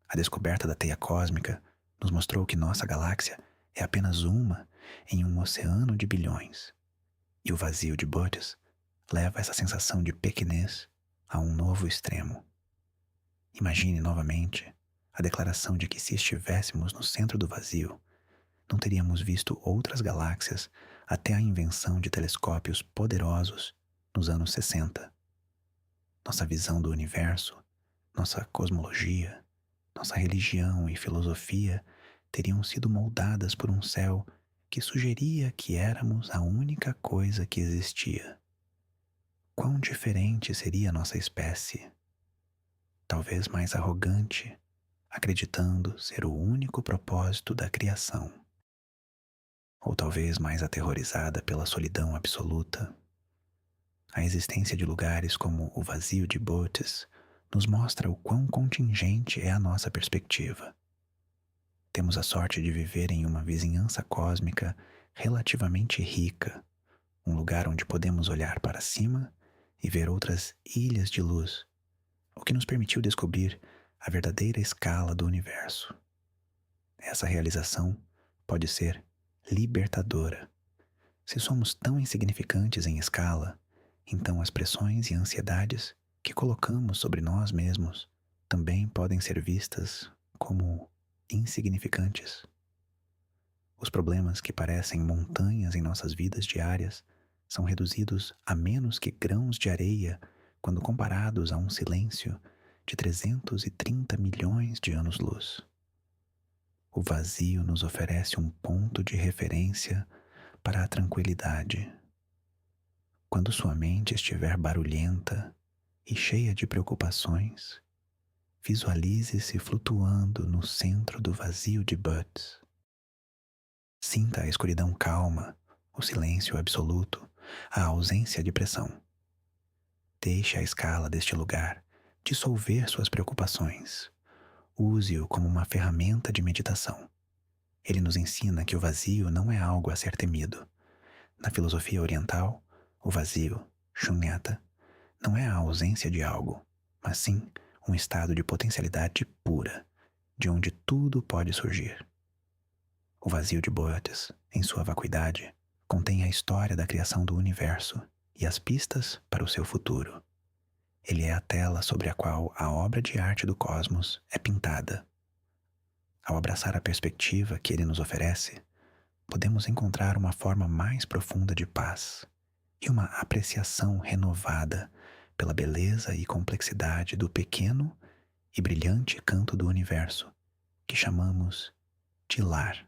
A descoberta da teia cósmica nos mostrou que nossa galáxia é apenas uma em um oceano de bilhões. E o vazio de Buttis leva essa sensação de pequenez a um novo extremo. Imagine novamente a declaração de que se estivéssemos no centro do vazio, não teríamos visto outras galáxias até a invenção de telescópios poderosos nos anos 60. Nossa visão do universo, nossa cosmologia, nossa religião e filosofia teriam sido moldadas por um céu que sugeria que éramos a única coisa que existia. Quão diferente seria nossa espécie? Talvez mais arrogante, acreditando ser o único propósito da criação. Ou talvez mais aterrorizada pela solidão absoluta. A existência de lugares como o vazio de Buttis nos mostra o quão contingente é a nossa perspectiva. Temos a sorte de viver em uma vizinhança cósmica relativamente rica, um lugar onde podemos olhar para cima e ver outras ilhas de luz, o que nos permitiu descobrir a verdadeira escala do universo. Essa realização pode ser libertadora. Se somos tão insignificantes em escala, então as pressões e ansiedades que colocamos sobre nós mesmos também podem ser vistas como insignificantes. Os problemas que parecem montanhas em nossas vidas diárias são reduzidos a menos que grãos de areia quando comparados a um silêncio de 330 milhões de anos-luz. O vazio nos oferece um ponto de referência para a tranquilidade. Quando sua mente estiver barulhenta e cheia de preocupações, visualize-se flutuando no centro do vazio de Buttis. Sinta a escuridão calma, o silêncio absoluto, a ausência de pressão. Deixe a escala deste lugar dissolver suas preocupações. Use-o como uma ferramenta de meditação. Ele nos ensina que o vazio não é algo a ser temido. Na filosofia oriental, o vazio, shunyata, não é a ausência de algo, mas sim um estado de potencialidade pura, de onde tudo pode surgir. O vazio de Buttis, em sua vacuidade, contém a história da criação do universo e as pistas para o seu futuro. Ele é a tela sobre a qual a obra de arte do cosmos é pintada. Ao abraçar a perspectiva que ele nos oferece, podemos encontrar uma forma mais profunda de paz e uma apreciação renovada pela beleza e complexidade do pequeno e brilhante canto do universo, que chamamos de lar.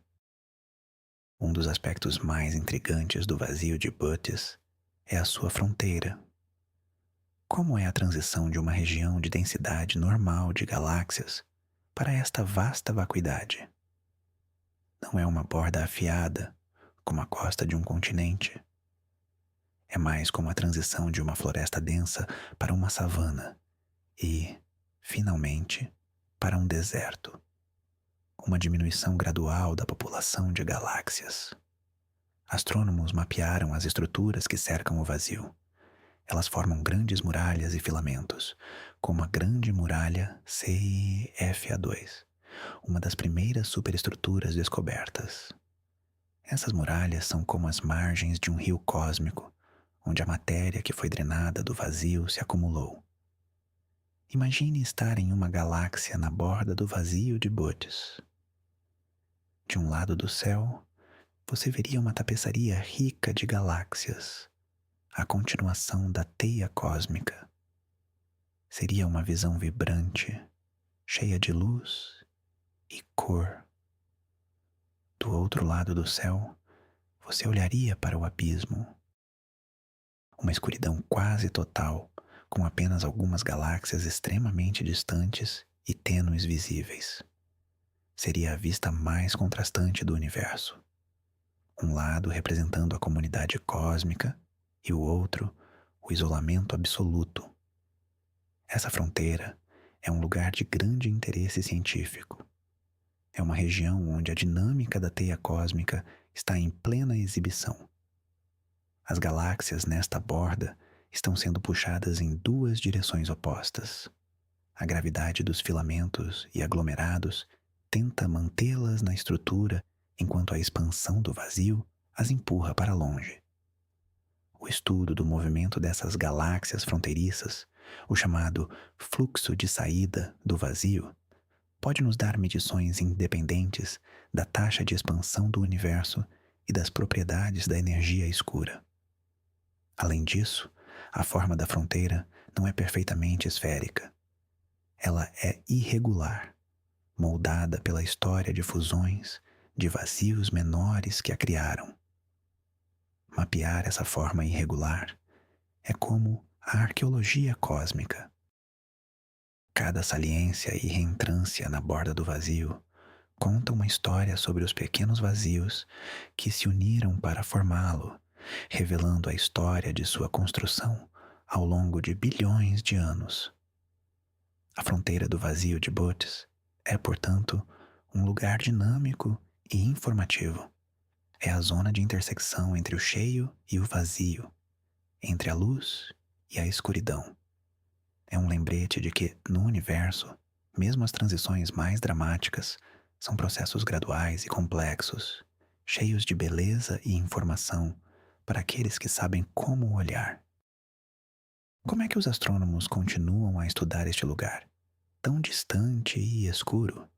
Um dos aspectos mais intrigantes do vazio de Buttis é a sua fronteira. Como é a transição de uma região de densidade normal de galáxias para esta vasta vacuidade? Não é uma borda afiada, como a costa de um continente. É mais como a transição de uma floresta densa para uma savana e, finalmente, para um deserto. Uma diminuição gradual da população de galáxias. Astrônomos mapearam as estruturas que cercam o vazio. Elas formam grandes muralhas e filamentos, como a Grande Muralha CIFA2, uma das primeiras superestruturas descobertas. Essas muralhas são como as margens de um rio cósmico, onde a matéria que foi drenada do vazio se acumulou. Imagine estar em uma galáxia na borda do vazio de Bootes. De um lado do céu, você veria uma tapeçaria rica de galáxias, a continuação da teia cósmica. Seria uma visão vibrante, cheia de luz e cor. Do outro lado do céu, você olharia para o abismo. Uma escuridão quase total, com apenas algumas galáxias extremamente distantes e tênues visíveis. Seria a vista mais contrastante do universo. Um lado representando a comunidade cósmica e o outro, o isolamento absoluto. Essa fronteira é um lugar de grande interesse científico. É uma região onde a dinâmica da teia cósmica está em plena exibição. As galáxias nesta borda estão sendo puxadas em duas direções opostas. A gravidade dos filamentos e aglomerados tenta mantê-las na estrutura enquanto a expansão do vazio as empurra para longe. O estudo do movimento dessas galáxias fronteiriças, o chamado fluxo de saída do vazio, pode nos dar medições independentes da taxa de expansão do universo e das propriedades da energia escura. Além disso, a forma da fronteira não é perfeitamente esférica. Ela é irregular, moldada pela história de fusões, de vazios menores que a criaram. Mapear essa forma irregular é como a arqueologia cósmica. Cada saliência e reentrância na borda do vazio conta uma história sobre os pequenos vazios que se uniram para formá-lo, revelando a história de sua construção ao longo de bilhões de anos. A fronteira do vazio de Bootes é, portanto, um lugar dinâmico e informativo. É a zona de intersecção entre o cheio e o vazio, entre a luz e a escuridão. É um lembrete de que, no universo, mesmo as transições mais dramáticas são processos graduais e complexos, cheios de beleza e informação para aqueles que sabem como olhar. Como é que os astrônomos continuam a estudar este lugar, tão distante e escuro?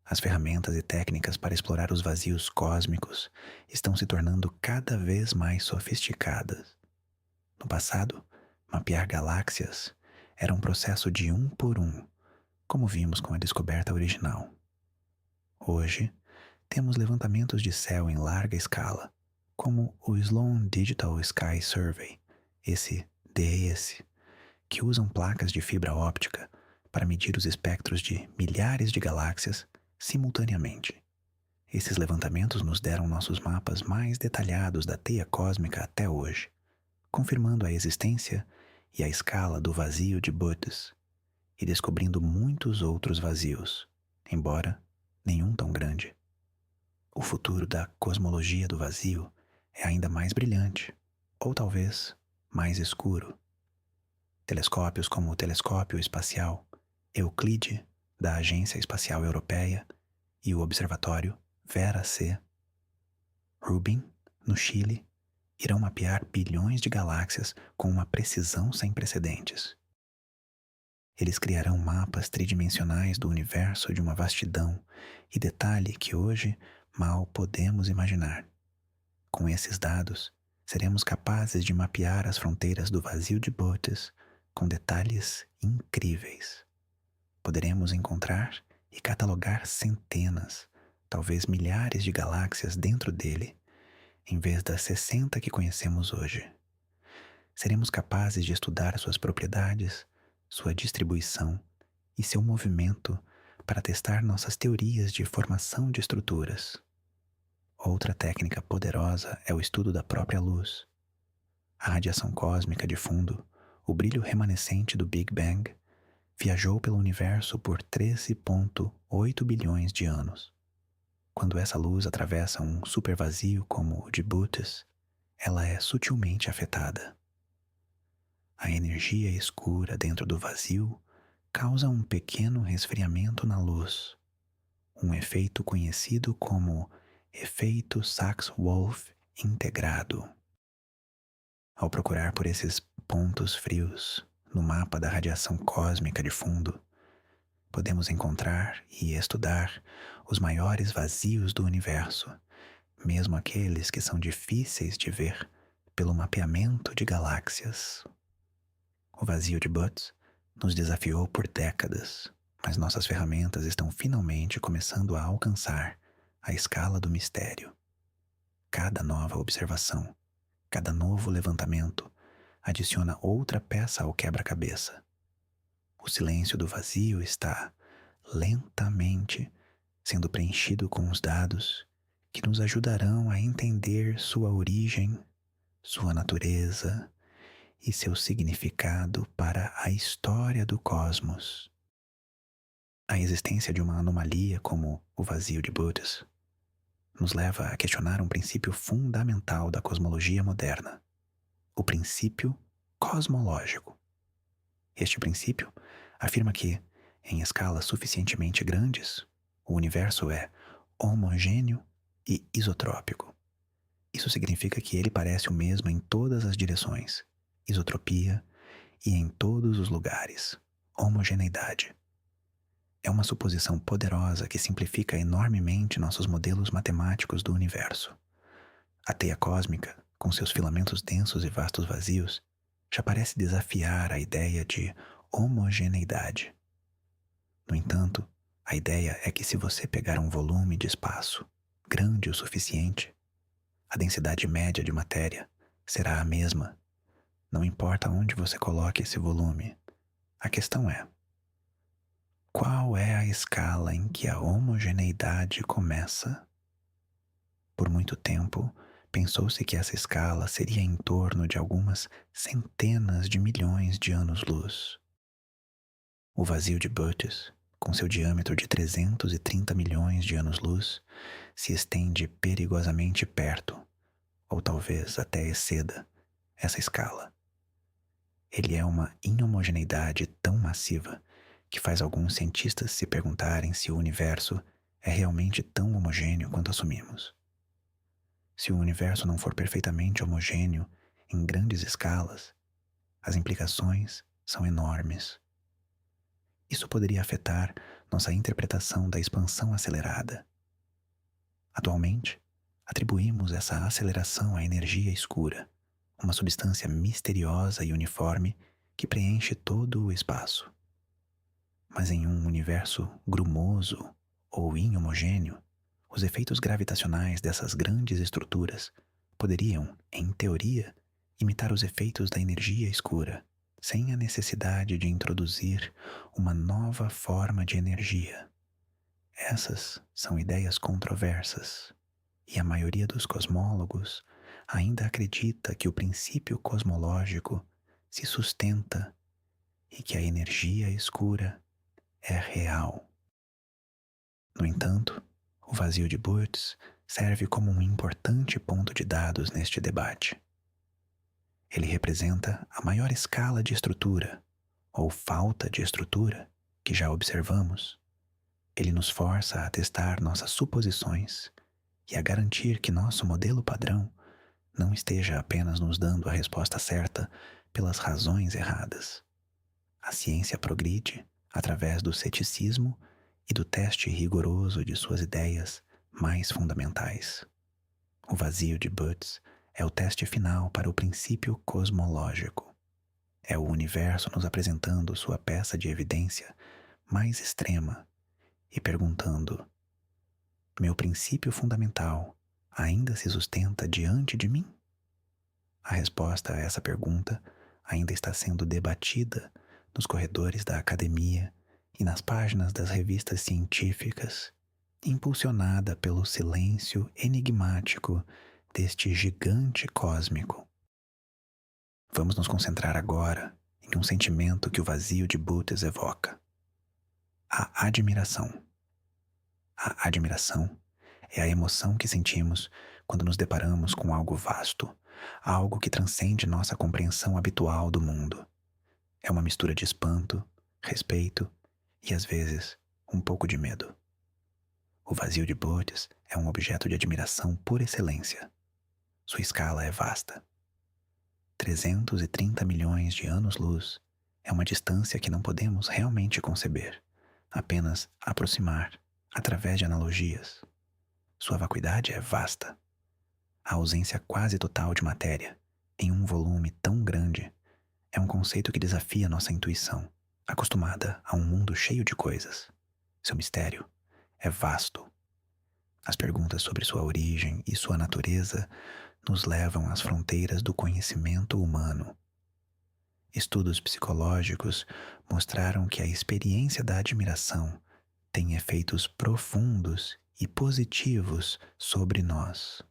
As ferramentas e técnicas para explorar os vazios cósmicos estão se tornando cada vez mais sofisticadas. No passado, mapear galáxias era um processo de um por um, como vimos com a descoberta original. Hoje, temos levantamentos de céu em larga escala, como o Sloan Digital Sky Survey, esse DAS, que usam placas de fibra óptica para medir os espectros de milhares de galáxias simultaneamente. Esses levantamentos nos deram nossos mapas mais detalhados da teia cósmica até hoje, confirmando a existência e a escala do vazio de Bootes e descobrindo muitos outros vazios, embora nenhum tão grande. O futuro da cosmologia do vazio é ainda mais brilhante, ou talvez mais escuro. Telescópios como o Telescópio Espacial Euclide, da Agência Espacial Europeia, e o Observatório Vera-C Rubin, no Chile, irão mapear bilhões de galáxias com uma precisão sem precedentes. Eles criarão mapas tridimensionais do universo de uma vastidão e detalhe que hoje mal podemos imaginar. Com esses dados, seremos capazes de mapear as fronteiras do vazio de Bootes com detalhes incríveis. Poderemos encontrar e catalogar centenas, talvez milhares de galáxias dentro dele, em vez das 60 que conhecemos hoje. Seremos capazes de estudar suas propriedades, sua distribuição e seu movimento para testar nossas teorias de formação de estruturas. Outra técnica poderosa é o estudo da própria luz. A radiação cósmica de fundo, o brilho remanescente do Big Bang, viajou pelo universo por 13,8 bilhões de anos. Quando essa luz atravessa um supervazio como o de Bootes, ela é sutilmente afetada. A energia escura dentro do vazio causa um pequeno resfriamento na luz, um efeito conhecido como efeito Sachs-Wolff integrado. Ao procurar por esses pontos frios no mapa da radiação cósmica de fundo, podemos encontrar e estudar os maiores vazios do universo, mesmo aqueles que são difíceis de ver pelo mapeamento de galáxias. O vazio de Butz nos desafiou por décadas, mas nossas ferramentas estão finalmente começando a alcançar a escala do mistério. Cada nova observação, cada novo levantamento adiciona outra peça ao quebra-cabeça. O silêncio do vazio está lentamente sendo preenchido com os dados que nos ajudarão a entender sua origem, sua natureza e seu significado para a história do cosmos. A existência de uma anomalia como o vazio de Butz nos leva a questionar um princípio fundamental da cosmologia moderna, o princípio cosmológico. Este princípio afirma que, em escalas suficientemente grandes, o universo é homogêneo e isotrópico. Isso significa que ele parece o mesmo em todas as direções, isotropia, e em todos os lugares, homogeneidade. É uma suposição poderosa que simplifica enormemente nossos modelos matemáticos do universo. A teia cósmica, com seus filamentos densos e vastos vazios, já parece desafiar a ideia de homogeneidade. No entanto, a ideia é que se você pegar um volume de espaço grande o suficiente, a densidade média de matéria será a mesma. Não importa onde você coloque esse volume. A questão é: qual é a escala em que a homogeneidade começa? Por muito tempo, pensou-se que essa escala seria em torno de algumas centenas de milhões de anos-luz. O vazio de Butz, com seu diâmetro de 330 milhões de anos-luz, se estende perigosamente perto, ou talvez até exceda, essa escala. Ele é uma inhomogeneidade tão massiva que faz alguns cientistas se perguntarem se o universo é realmente tão homogêneo quanto assumimos. Se o universo não for perfeitamente homogêneo em grandes escalas, as implicações são enormes. Isso poderia afetar nossa interpretação da expansão acelerada. Atualmente, atribuímos essa aceleração à energia escura, uma substância misteriosa e uniforme que preenche todo o espaço. Mas em um universo grumoso ou inhomogêneo, os efeitos gravitacionais dessas grandes estruturas poderiam, em teoria, imitar os efeitos da energia escura, sem a necessidade de introduzir uma nova forma de energia. Essas são ideias controversas, e a maioria dos cosmólogos ainda acredita que o princípio cosmológico se sustenta e que a energia escura é real. No entanto, o vazio de Butz serve como um importante ponto de dados neste debate. Ele representa a maior escala de estrutura, ou falta de estrutura, que já observamos. Ele nos força a testar nossas suposições e a garantir que nosso modelo padrão não esteja apenas nos dando a resposta certa pelas razões erradas. A ciência progride através do ceticismo e do teste rigoroso de suas ideias mais fundamentais. O vazio de Butz é o teste final para o princípio cosmológico. É o universo nos apresentando sua peça de evidência mais extrema e perguntando: meu princípio fundamental ainda se sustenta diante de mim? A resposta a essa pergunta ainda está sendo debatida nos corredores da academia e nas páginas das revistas científicas, impulsionada pelo silêncio enigmático deste gigante cósmico. Vamos nos concentrar agora em um sentimento que o vazio de Butz evoca: a admiração. A admiração é a emoção que sentimos quando nos deparamos com algo vasto, algo que transcende nossa compreensão habitual do mundo. É uma mistura de espanto, respeito e, às vezes, um pouco de medo. O vazio de Bootes é um objeto de admiração por excelência. Sua escala é vasta. 330 milhões de anos-luz é uma distância que não podemos realmente conceber, apenas aproximar através de analogias. Sua vacuidade é vasta. A ausência quase total de matéria, em um volume tão grande, é um conceito que desafia nossa intuição, acostumada a um mundo cheio de coisas. Seu mistério é vasto. As perguntas sobre sua origem e sua natureza nos levam às fronteiras do conhecimento humano. Estudos psicológicos mostraram que a experiência da admiração tem efeitos profundos e positivos sobre nós.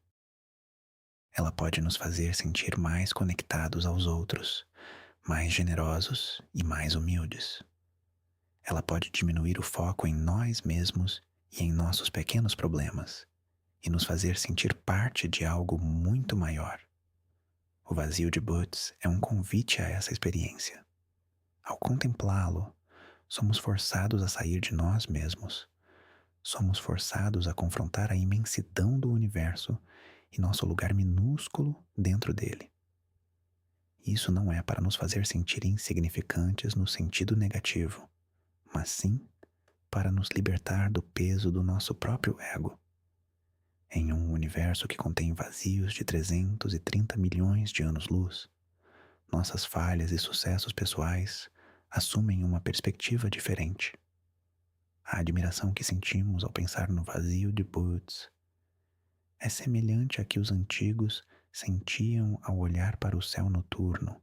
Ela pode nos fazer sentir mais conectados aos outros, mais generosos e mais humildes. Ela pode diminuir o foco em nós mesmos e em nossos pequenos problemas, e nos fazer sentir parte de algo muito maior. O vazio de Bootes é um convite a essa experiência. Ao contemplá-lo, somos forçados a sair de nós mesmos. Somos forçados a confrontar a imensidão do universo e nosso lugar minúsculo dentro dele. Isso não é para nos fazer sentir insignificantes no sentido negativo, mas sim para nos libertar do peso do nosso próprio ego. Em um universo que contém vazios de 330 milhões de anos-luz, nossas falhas e sucessos pessoais assumem uma perspectiva diferente. A admiração que sentimos ao pensar no vazio de Bootes é semelhante à que os antigos sentiam ao olhar para o céu noturno,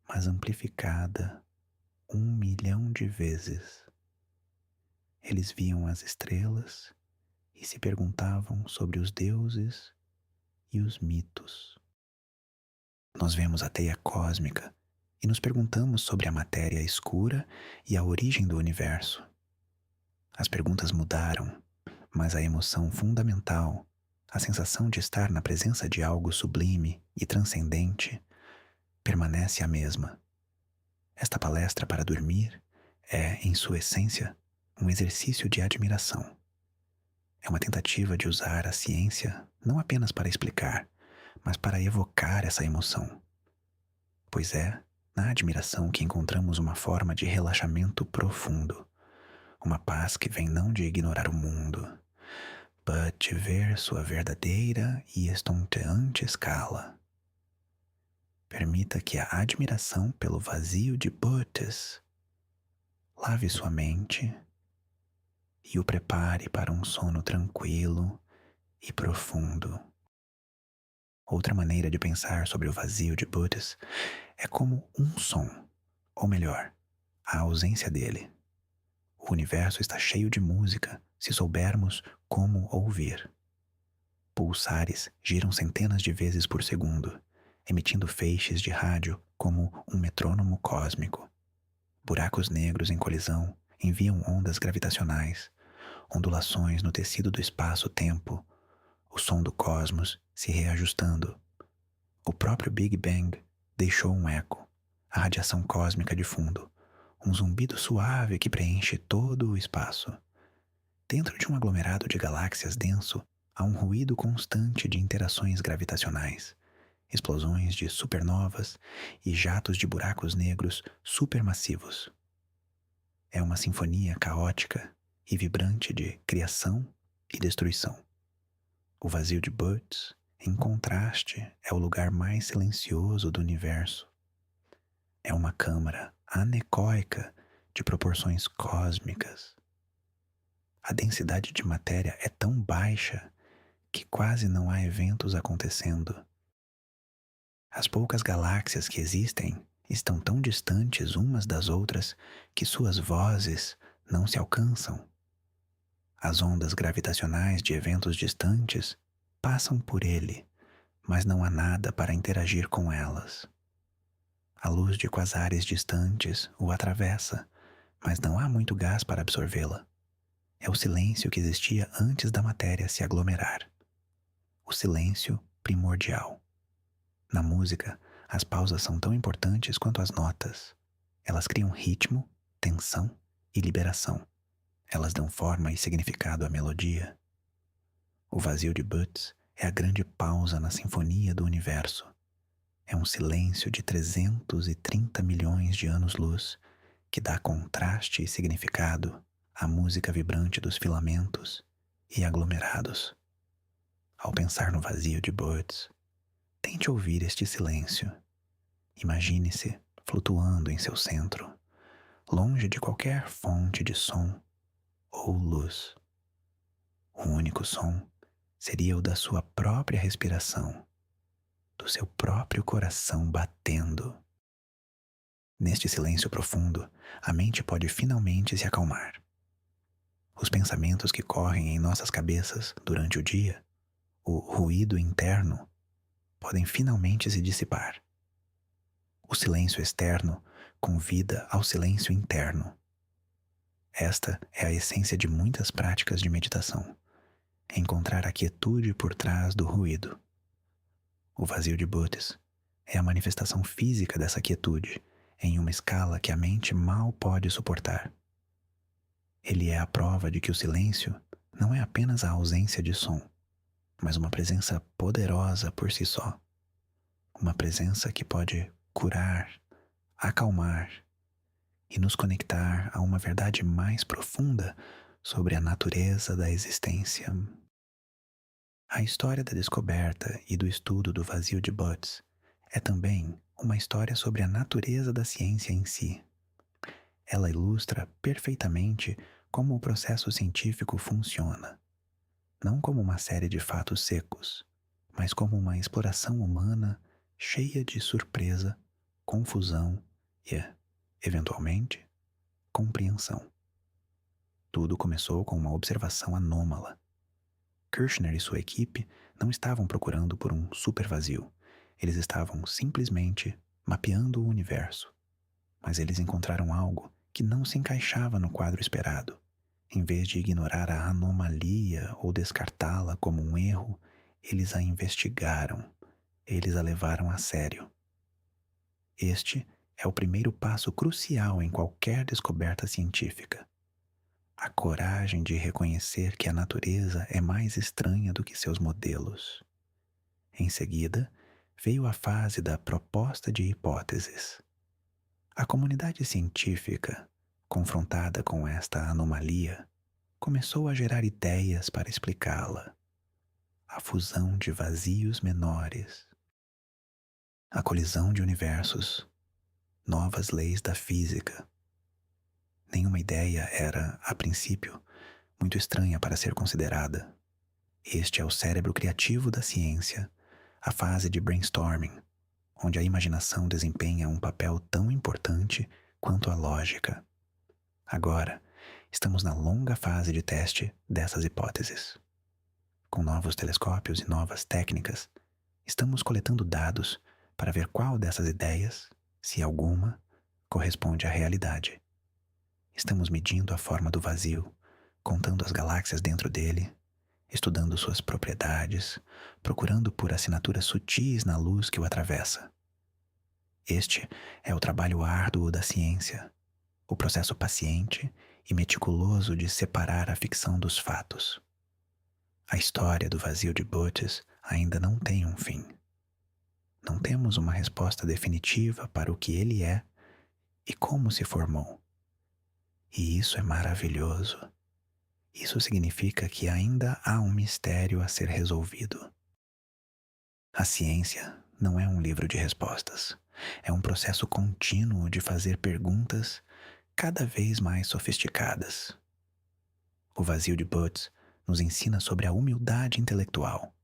mas amplificada 1 milhão de vezes. Eles viam as estrelas e se perguntavam sobre os deuses e os mitos. Nós vemos a teia cósmica e nos perguntamos sobre a matéria escura e a origem do universo. As perguntas mudaram, mas a emoção fundamental, a sensação de estar na presença de algo sublime e transcendente, permanece a mesma. Esta palestra para dormir é, em sua essência, um exercício de admiração. É uma tentativa de usar a ciência não apenas para explicar, mas para evocar essa emoção. Pois é na admiração que encontramos uma forma de relaxamento profundo, uma paz que vem não de ignorar o mundo, mas de ver sua verdadeira e estonteante escala. Permita que a admiração pelo vazio de Bootes lave sua mente e o prepare para um sono tranquilo e profundo. Outra maneira de pensar sobre o vazio de Bootes é como um som, ou melhor, a ausência dele. O universo está cheio de música se soubermos como ouvir. Pulsares giram centenas de vezes por segundo, emitindo feixes de rádio como um metrônomo cósmico. Buracos negros em colisão enviam ondas gravitacionais, ondulações no tecido do espaço-tempo, o som do cosmos se reajustando. O próprio Big Bang deixou um eco, a radiação cósmica de fundo, um zumbido suave que preenche todo o espaço. Dentro de um aglomerado de galáxias denso, há um ruído constante de interações gravitacionais, explosões de supernovas e jatos de buracos negros supermassivos. É uma sinfonia caótica e vibrante de criação e destruição. O vazio de Bootes, em contraste, é o lugar mais silencioso do universo. É uma câmara anecoica de proporções cósmicas. A densidade de matéria é tão baixa que quase não há eventos acontecendo. As poucas galáxias que existem estão tão distantes umas das outras que suas vozes não se alcançam. As ondas gravitacionais de eventos distantes passam por ele, mas não há nada para interagir com elas. A luz de quasares distantes o atravessa, mas não há muito gás para absorvê-la. É o silêncio que existia antes da matéria se aglomerar. O silêncio primordial. Na música, as pausas são tão importantes quanto as notas. Elas criam ritmo, tensão e liberação. Elas dão forma e significado à melodia. O vazio de Butts é a grande pausa na sinfonia do universo. É um silêncio de 330 milhões de anos-luz que dá contraste e significado à música vibrante dos filamentos e aglomerados. Ao pensar no vazio de Butts, tente ouvir este silêncio. Imagine-se flutuando em seu centro, longe de qualquer fonte de som ou luz. O único som seria o da sua própria respiração, do seu próprio coração batendo. Neste silêncio profundo, a mente pode finalmente se acalmar. Os pensamentos que correm em nossas cabeças durante o dia, o ruído interno, podem finalmente se dissipar. O silêncio externo convida ao silêncio interno. Esta é a essência de muitas práticas de meditação: encontrar a quietude por trás do ruído. O vazio de Butts é a manifestação física dessa quietude em uma escala que a mente mal pode suportar. Ele é a prova de que o silêncio não é apenas a ausência de som, mas uma presença poderosa por si só. Uma presença que pode curar, acalmar e nos conectar a uma verdade mais profunda sobre a natureza da existência. A história da descoberta e do estudo do vazio de Butts é também uma história sobre a natureza da ciência em si. Ela ilustra perfeitamente como o processo científico funciona, não como uma série de fatos secos, mas como uma exploração humana cheia de surpresa, confusão e, eventualmente, compreensão. Tudo começou com uma observação anômala. Kirshner e sua equipe não estavam procurando por um supervazio. Eles estavam simplesmente mapeando o universo. Mas eles encontraram algo que não se encaixava no quadro esperado. Em vez de ignorar a anomalia ou descartá-la como um erro, eles a investigaram. Eles a levaram a sério. Este é o primeiro passo crucial em qualquer descoberta científica. A coragem de reconhecer que a natureza é mais estranha do que seus modelos. Em seguida, veio a fase da proposta de hipóteses. A comunidade científica, confrontada com esta anomalia, começou a gerar ideias para explicá-la. A fusão de vazios menores, a colisão de universos, novas leis da física. Nenhuma ideia era, a princípio, muito estranha para ser considerada. Este é o cérebro criativo da ciência, a fase de brainstorming, onde a imaginação desempenha um papel tão importante quanto a lógica. Agora, estamos na longa fase de teste dessas hipóteses. Com novos telescópios e novas técnicas, estamos coletando dados para ver qual dessas ideias, se alguma, corresponde à realidade. Estamos medindo a forma do vazio, contando as galáxias dentro dele, estudando suas propriedades, procurando por assinaturas sutis na luz que o atravessa. Este é o trabalho árduo da ciência, o processo paciente e meticuloso de separar a ficção dos fatos. A história do vazio de Butts ainda não tem um fim. Não temos uma resposta definitiva para o que ele é e como se formou. E isso é maravilhoso. Isso significa que ainda há um mistério a ser resolvido. A ciência não é um livro de respostas. É um processo contínuo de fazer perguntas cada vez mais sofisticadas. O vazio de Butts nos ensina sobre a humildade intelectual.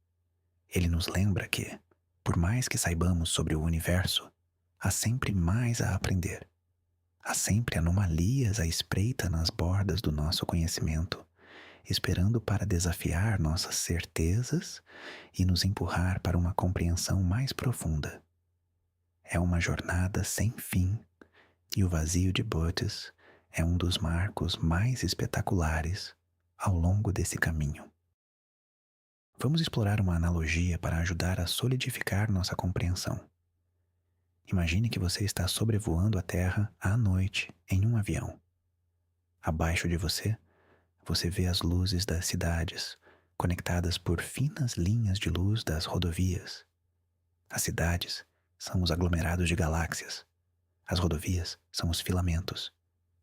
Ele nos lembra que, por mais que saibamos sobre o universo, há sempre mais a aprender. Há sempre anomalias à espreita nas bordas do nosso conhecimento, esperando para desafiar nossas certezas e nos empurrar para uma compreensão mais profunda. É uma jornada sem fim, e o vazio de Butts é um dos marcos mais espetaculares ao longo desse caminho. Vamos explorar uma analogia para ajudar a solidificar nossa compreensão. Imagine que você está sobrevoando a Terra à noite em um avião. Abaixo de você, Você vê as luzes das cidades, conectadas por finas linhas de luz das rodovias. As cidades são os aglomerados de galáxias. As rodovias são os filamentos.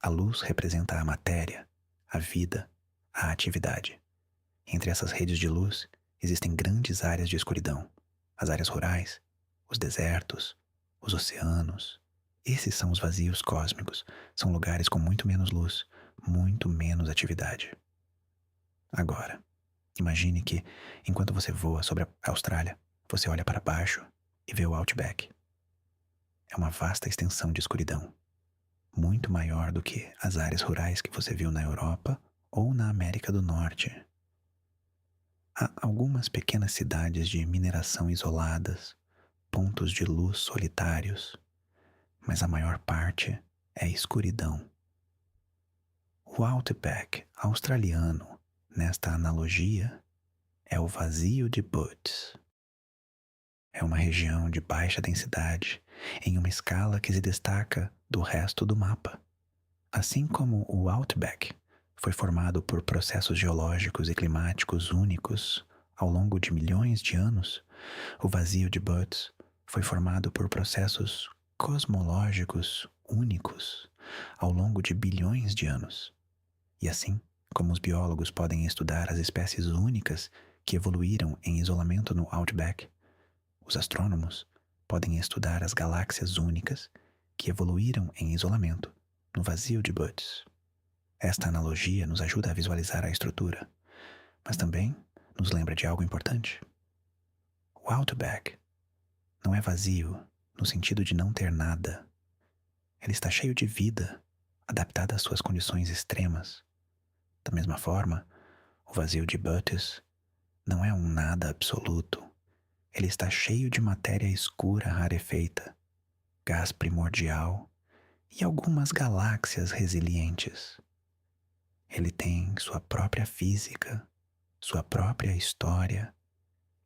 A luz representa a matéria, a vida, a atividade. Entre essas redes de luz existem grandes áreas de escuridão. As áreas rurais, os desertos, os oceanos. Esses são os vazios cósmicos. São lugares com muito menos luz, muito menos atividade. Agora, imagine que, enquanto você voa sobre a Austrália, você olha para baixo e vê o Outback. É uma vasta extensão de escuridão, muito maior do que as áreas rurais que você viu na Europa ou na América do Norte. Há algumas pequenas cidades de mineração isoladas, pontos de luz solitários, mas a maior parte é escuridão. O Outback australiano, nesta analogia, é o vazio de Butts. É uma região de baixa densidade, em uma escala que se destaca do resto do mapa. Assim como o Outback foi formado por processos geológicos e climáticos únicos ao longo de milhões de anos, o vazio de Butts foi formado por processos cosmológicos únicos ao longo de bilhões de anos. E assim como os biólogos podem estudar as espécies únicas que evoluíram em isolamento no Outback, os astrônomos podem estudar as galáxias únicas que evoluíram em isolamento no vazio de Butts. Esta analogia nos ajuda a visualizar a estrutura, mas também nos lembra de algo importante. O Outback não é vazio no sentido de não ter nada. Ele está cheio de vida, adaptada às suas condições extremas. Da mesma forma, o vazio de Butts não é um nada absoluto. Ele está cheio de matéria escura rarefeita, gás primordial e algumas galáxias resilientes. Ele tem sua própria física, sua própria história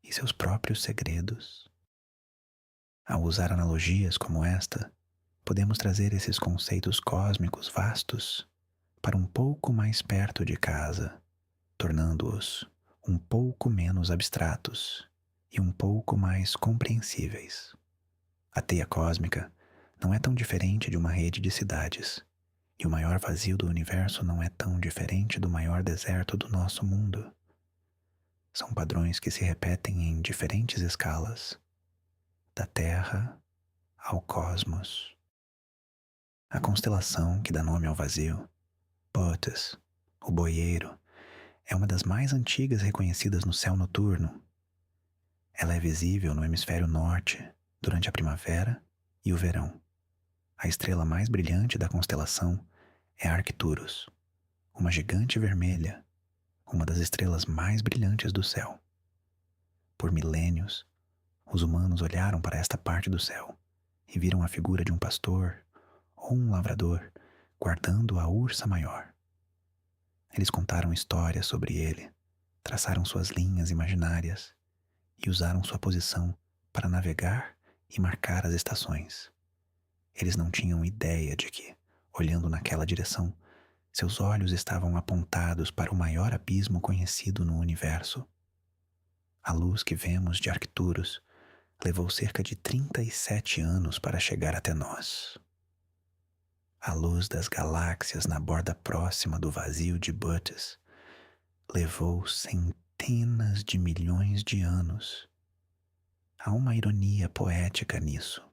e seus próprios segredos. Ao usar analogias como esta, podemos trazer esses conceitos cósmicos vastos para um pouco mais perto de casa, tornando-os um pouco menos abstratos e um pouco mais compreensíveis. A teia cósmica não é tão diferente de uma rede de cidades, e o maior vazio do universo não é tão diferente do maior deserto do nosso mundo. São padrões que se repetem em diferentes escalas, da Terra ao cosmos. A constelação que dá nome ao vazio, Bootes, o boieiro, é uma das mais antigas reconhecidas no céu noturno. Ela é visível no hemisfério norte durante a primavera e o verão. A estrela mais brilhante da constelação é Arcturus, uma gigante vermelha, uma das estrelas mais brilhantes do céu. Por milênios, os humanos olharam para esta parte do céu e viram a figura de um pastor ou um lavrador guardando a ursa maior. Eles contaram histórias sobre ele, traçaram suas linhas imaginárias e usaram sua posição para navegar e marcar as estações. Eles não tinham ideia de que, olhando naquela direção, seus olhos estavam apontados para o maior abismo conhecido no universo. A luz que vemos de Arcturus levou cerca de 37 anos para chegar até nós. A luz das galáxias na borda próxima do vazio de Butts levou centenas de milhões de anos. Há uma ironia poética nisso.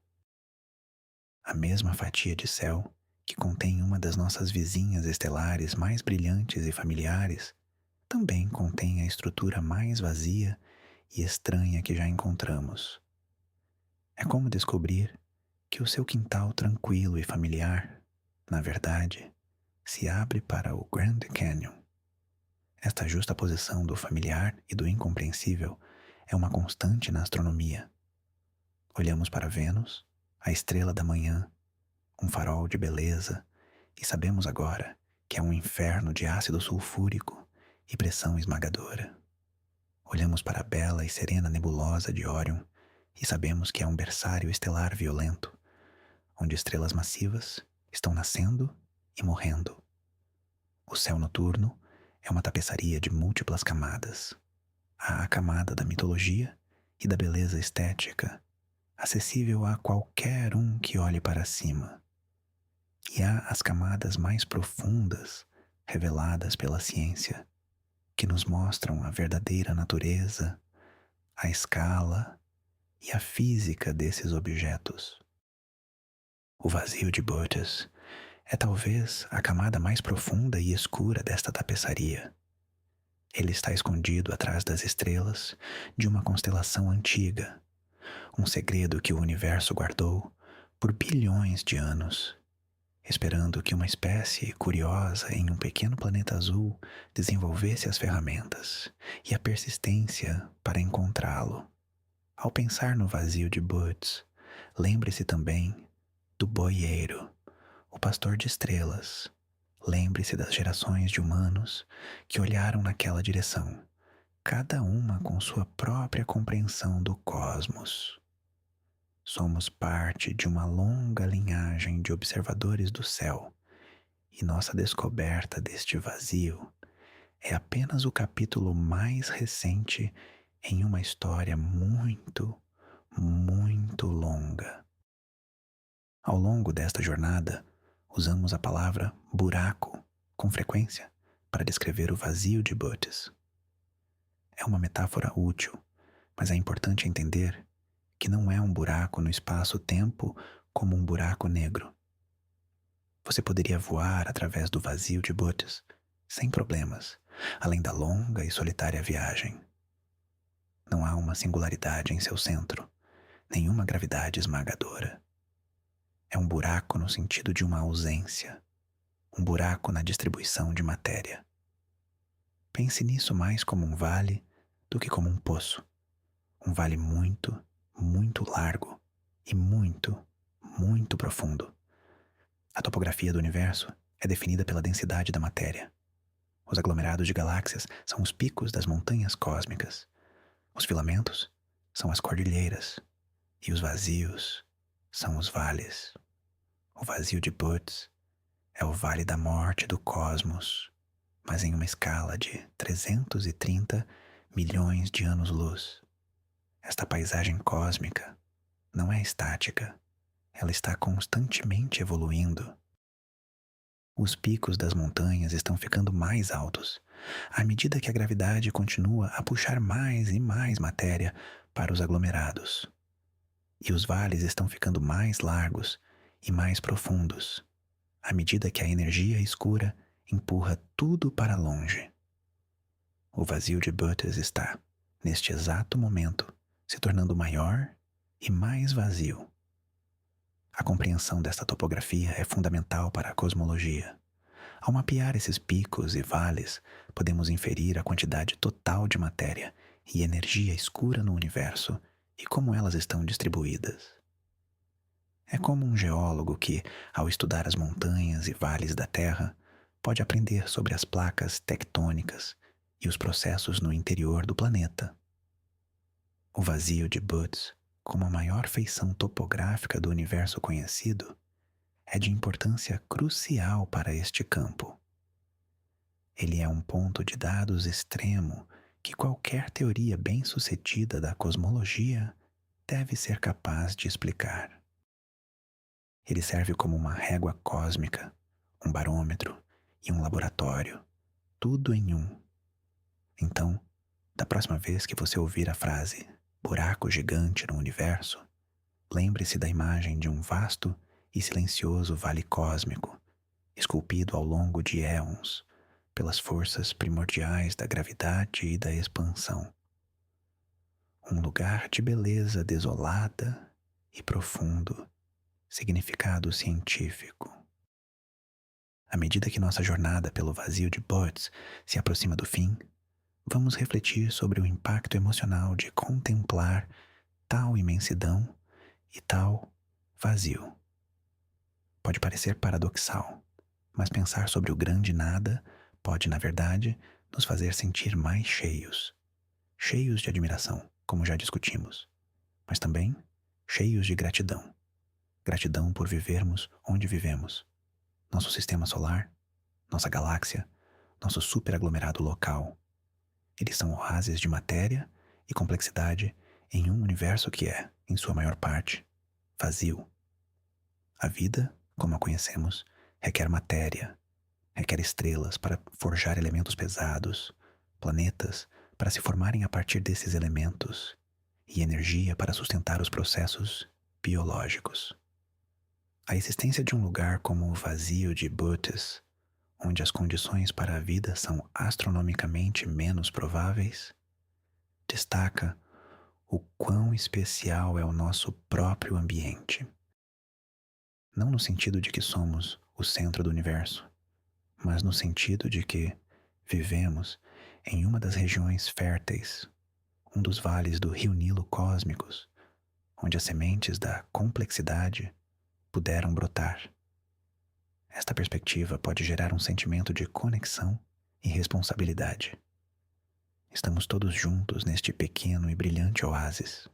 A mesma fatia de céu que contém uma das nossas vizinhas estelares mais brilhantes e familiares também contém a estrutura mais vazia e estranha que já encontramos. É como descobrir que o seu quintal tranquilo e familiar, na verdade, se abre para o Grand Canyon. Esta justaposição do familiar e do incompreensível é uma constante na astronomia. Olhamos para Vênus, a estrela da manhã, um farol de beleza, e sabemos agora que é um inferno de ácido sulfúrico e pressão esmagadora. Olhamos para a bela e serena nebulosa de Órion e sabemos que é um berçário estelar violento, onde estrelas massivas estão nascendo e morrendo. O céu noturno É uma tapeçaria de múltiplas camadas. Há a camada da mitologia e da beleza estética, acessível a qualquer um que olhe para cima. E há as camadas mais profundas, reveladas pela ciência, que nos mostram a verdadeira natureza, a escala e a física desses objetos. O vazio de Bottas é talvez a camada mais profunda e escura desta tapeçaria. Ele está escondido atrás das estrelas de uma constelação antiga, um segredo que o universo guardou por bilhões de anos, esperando que uma espécie curiosa em um pequeno planeta azul desenvolvesse as ferramentas e a persistência para encontrá-lo. Ao pensar no vazio de Butz, lembre-se também do boieiro, o pastor de estrelas. Lembre-se das gerações de humanos que olharam naquela direção, cada uma com sua própria compreensão do cosmos. Somos parte de uma longa linhagem de observadores do céu, e nossa descoberta deste vazio é apenas o capítulo mais recente em uma história muito, muito longa. Ao longo desta jornada, usamos a palavra buraco com frequência para descrever o vazio de Butz. É uma metáfora útil, mas é importante entender que não é um buraco no espaço-tempo como um buraco negro. Você poderia voar através do vazio de Butz sem problemas, além da longa e solitária viagem. Não há uma singularidade em seu centro, nenhuma gravidade esmagadora. É um buraco no sentido de uma ausência, um buraco na distribuição de matéria. Pense nisso mais como um vale do que como um poço. Um vale muito, muito largo e muito, muito profundo. A topografia do universo é definida pela densidade da matéria. Os aglomerados de galáxias são os picos das montanhas cósmicas. Os filamentos são as cordilheiras e os vazios são os vales. O vazio de Butz é o vale da morte do cosmos, mas em uma escala de 330 milhões de anos-luz. Esta paisagem cósmica não é estática, ela está constantemente evoluindo. Os picos das montanhas estão ficando mais altos, à medida que a gravidade continua a puxar mais e mais matéria para os aglomerados. E os vales estão ficando mais largos e mais profundos, à medida que a energia escura empurra tudo para longe. O vazio de Butz está, neste exato momento, se tornando maior e mais vazio. A compreensão desta topografia é fundamental para a cosmologia. Ao mapear esses picos e vales, podemos inferir a quantidade total de matéria e energia escura no universo e como elas estão distribuídas. É como um geólogo que, ao estudar as montanhas e vales da Terra, pode aprender sobre as placas tectônicas e os processos no interior do planeta. O vazio de Butz, como a maior feição topográfica do universo conhecido, é de importância crucial para este campo. Ele é um ponto de dados extremo que qualquer teoria bem-sucedida da cosmologia deve ser capaz de explicar. Ele serve como uma régua cósmica, um barômetro e um laboratório, tudo em um. Então, da próxima vez que você ouvir a frase buraco gigante no universo, lembre-se da imagem de um vasto e silencioso vale cósmico, esculpido ao longo de éons pelas forças primordiais da gravidade e da expansão. Um lugar de beleza desolada e profundo, significado científico. À medida que nossa jornada pelo vazio de Butz se aproxima do fim, vamos refletir sobre o impacto emocional de contemplar tal imensidão e tal vazio. Pode parecer paradoxal, mas pensar sobre o grande nada pode, na verdade, nos fazer sentir mais cheios. Cheios de admiração, como já discutimos, mas também cheios de gratidão. Gratidão por vivermos onde vivemos. Nosso sistema solar, nossa galáxia, nosso superaglomerado local. Eles são oásis de matéria e complexidade em um universo que é, em sua maior parte, vazio. A vida, como a conhecemos, requer matéria, requer estrelas para forjar elementos pesados, planetas para se formarem a partir desses elementos e energia para sustentar os processos biológicos. A existência de um lugar como o vazio de Bootes, onde as condições para a vida são astronomicamente menos prováveis, destaca o quão especial é o nosso próprio ambiente. Não no sentido de que somos o centro do universo, mas no sentido de que vivemos em uma das regiões férteis, um dos vales do Rio Nilo cósmicos, onde as sementes da complexidade puderam brotar. Esta perspectiva pode gerar um sentimento de conexão e responsabilidade. Estamos todos juntos neste pequeno e brilhante oásis.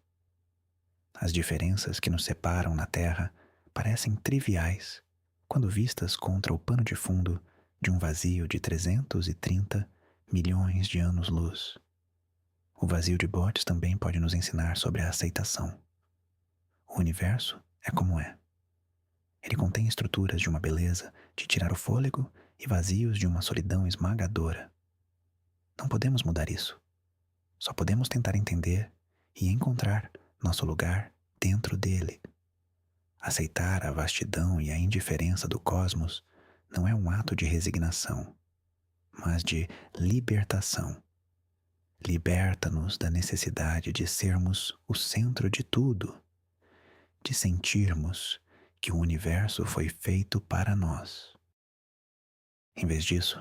As diferenças que nos separam na Terra parecem triviais quando vistas contra o pano de fundo de um vazio de 330 milhões de anos-luz. O vazio de Bootes também pode nos ensinar sobre a aceitação. O universo é como é. Ele contém estruturas de uma beleza de tirar o fôlego e vazios de uma solidão esmagadora. Não podemos mudar isso. Só podemos tentar entender e encontrar nosso lugar dentro dele. Aceitar a vastidão e a indiferença do cosmos não é um ato de resignação, mas de libertação. Liberta-nos da necessidade de sermos o centro de tudo, de sentirmos que o universo foi feito para nós. Em vez disso,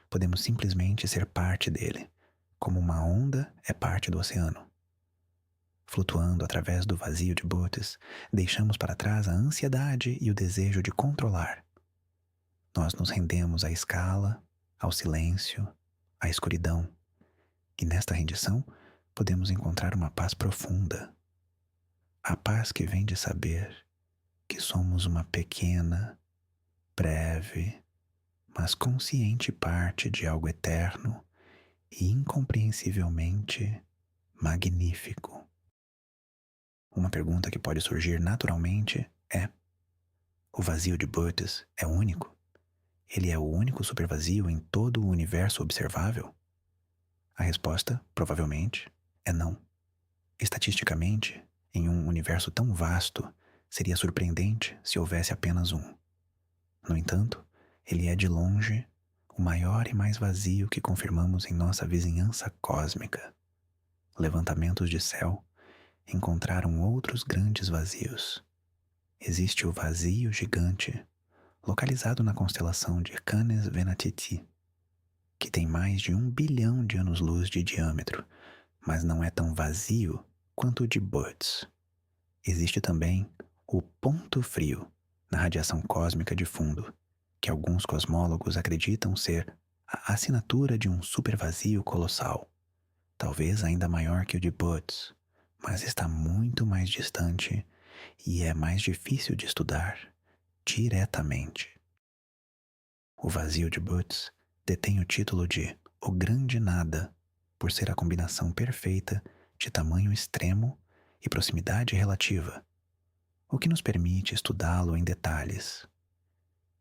podemos simplesmente ser parte dele, como uma onda é parte do oceano. Flutuando através do vazio de Bootes, deixamos para trás a ansiedade e o desejo de controlar. Nós nos rendemos à escala, ao silêncio, à escuridão, e nesta rendição podemos encontrar uma paz profunda. A paz que vem de saber que somos uma pequena, breve, mas consciente parte de algo eterno e incompreensivelmente magnífico. Uma pergunta que pode surgir naturalmente é: o vazio de Bootes é único? Ele é o único supervazio em todo o universo observável? A resposta, provavelmente, é não. Estatisticamente, em um universo tão vasto, seria surpreendente se houvesse apenas um. No entanto, ele é de longe o maior e mais vazio que confirmamos em nossa vizinhança cósmica. Levantamentos de céu encontraram outros grandes vazios. Existe o vazio gigante, localizado na constelação de Canes Venatici, que tem mais de 1 bilhão de anos-luz de diâmetro, mas não é tão vazio quanto o de Bootes. Existe também o ponto frio na radiação cósmica de fundo, que alguns cosmólogos acreditam ser a assinatura de um supervazio colossal, talvez ainda maior que o de Bootes, mas está muito mais distante e é mais difícil de estudar diretamente. O vazio de Bootes detém o título de O Grande Nada, por ser a combinação perfeita de tamanho extremo e proximidade relativa, o que nos permite estudá-lo em detalhes.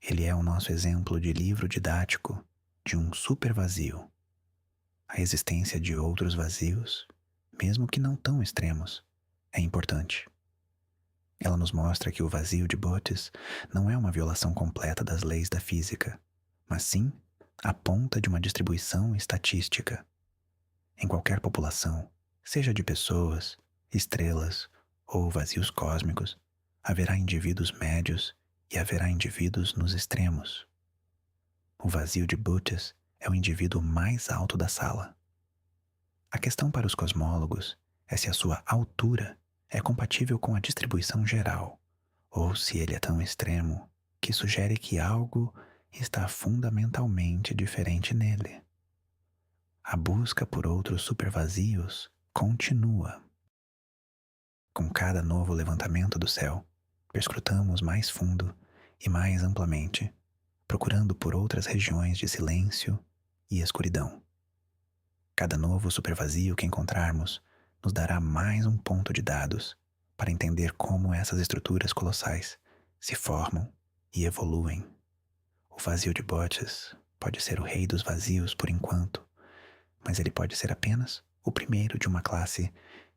Ele é o nosso exemplo de livro didático de um supervazio. A existência de outros vazios, mesmo que não tão extremos, é importante. Ela nos mostra que o vazio de Bootes não é uma violação completa das leis da física, mas sim a ponta de uma distribuição estatística. Em qualquer população, seja de pessoas, estrelas ou vazios cósmicos, haverá indivíduos médios e haverá indivíduos nos extremos. O vazio de Bootes é o indivíduo mais alto da sala. A questão para os cosmólogos é se a sua altura é compatível com a distribuição geral, ou se ele é tão extremo que sugere que algo está fundamentalmente diferente nele. A busca por outros supervazios continua. Com cada novo levantamento do céu, perscrutamos mais fundo e mais amplamente, procurando por outras regiões de silêncio e escuridão. Cada novo supervazio que encontrarmos nos dará mais um ponto de dados para entender como essas estruturas colossais se formam e evoluem. O vazio de Botches pode ser o rei dos vazios por enquanto, mas ele pode ser apenas o primeiro de uma classe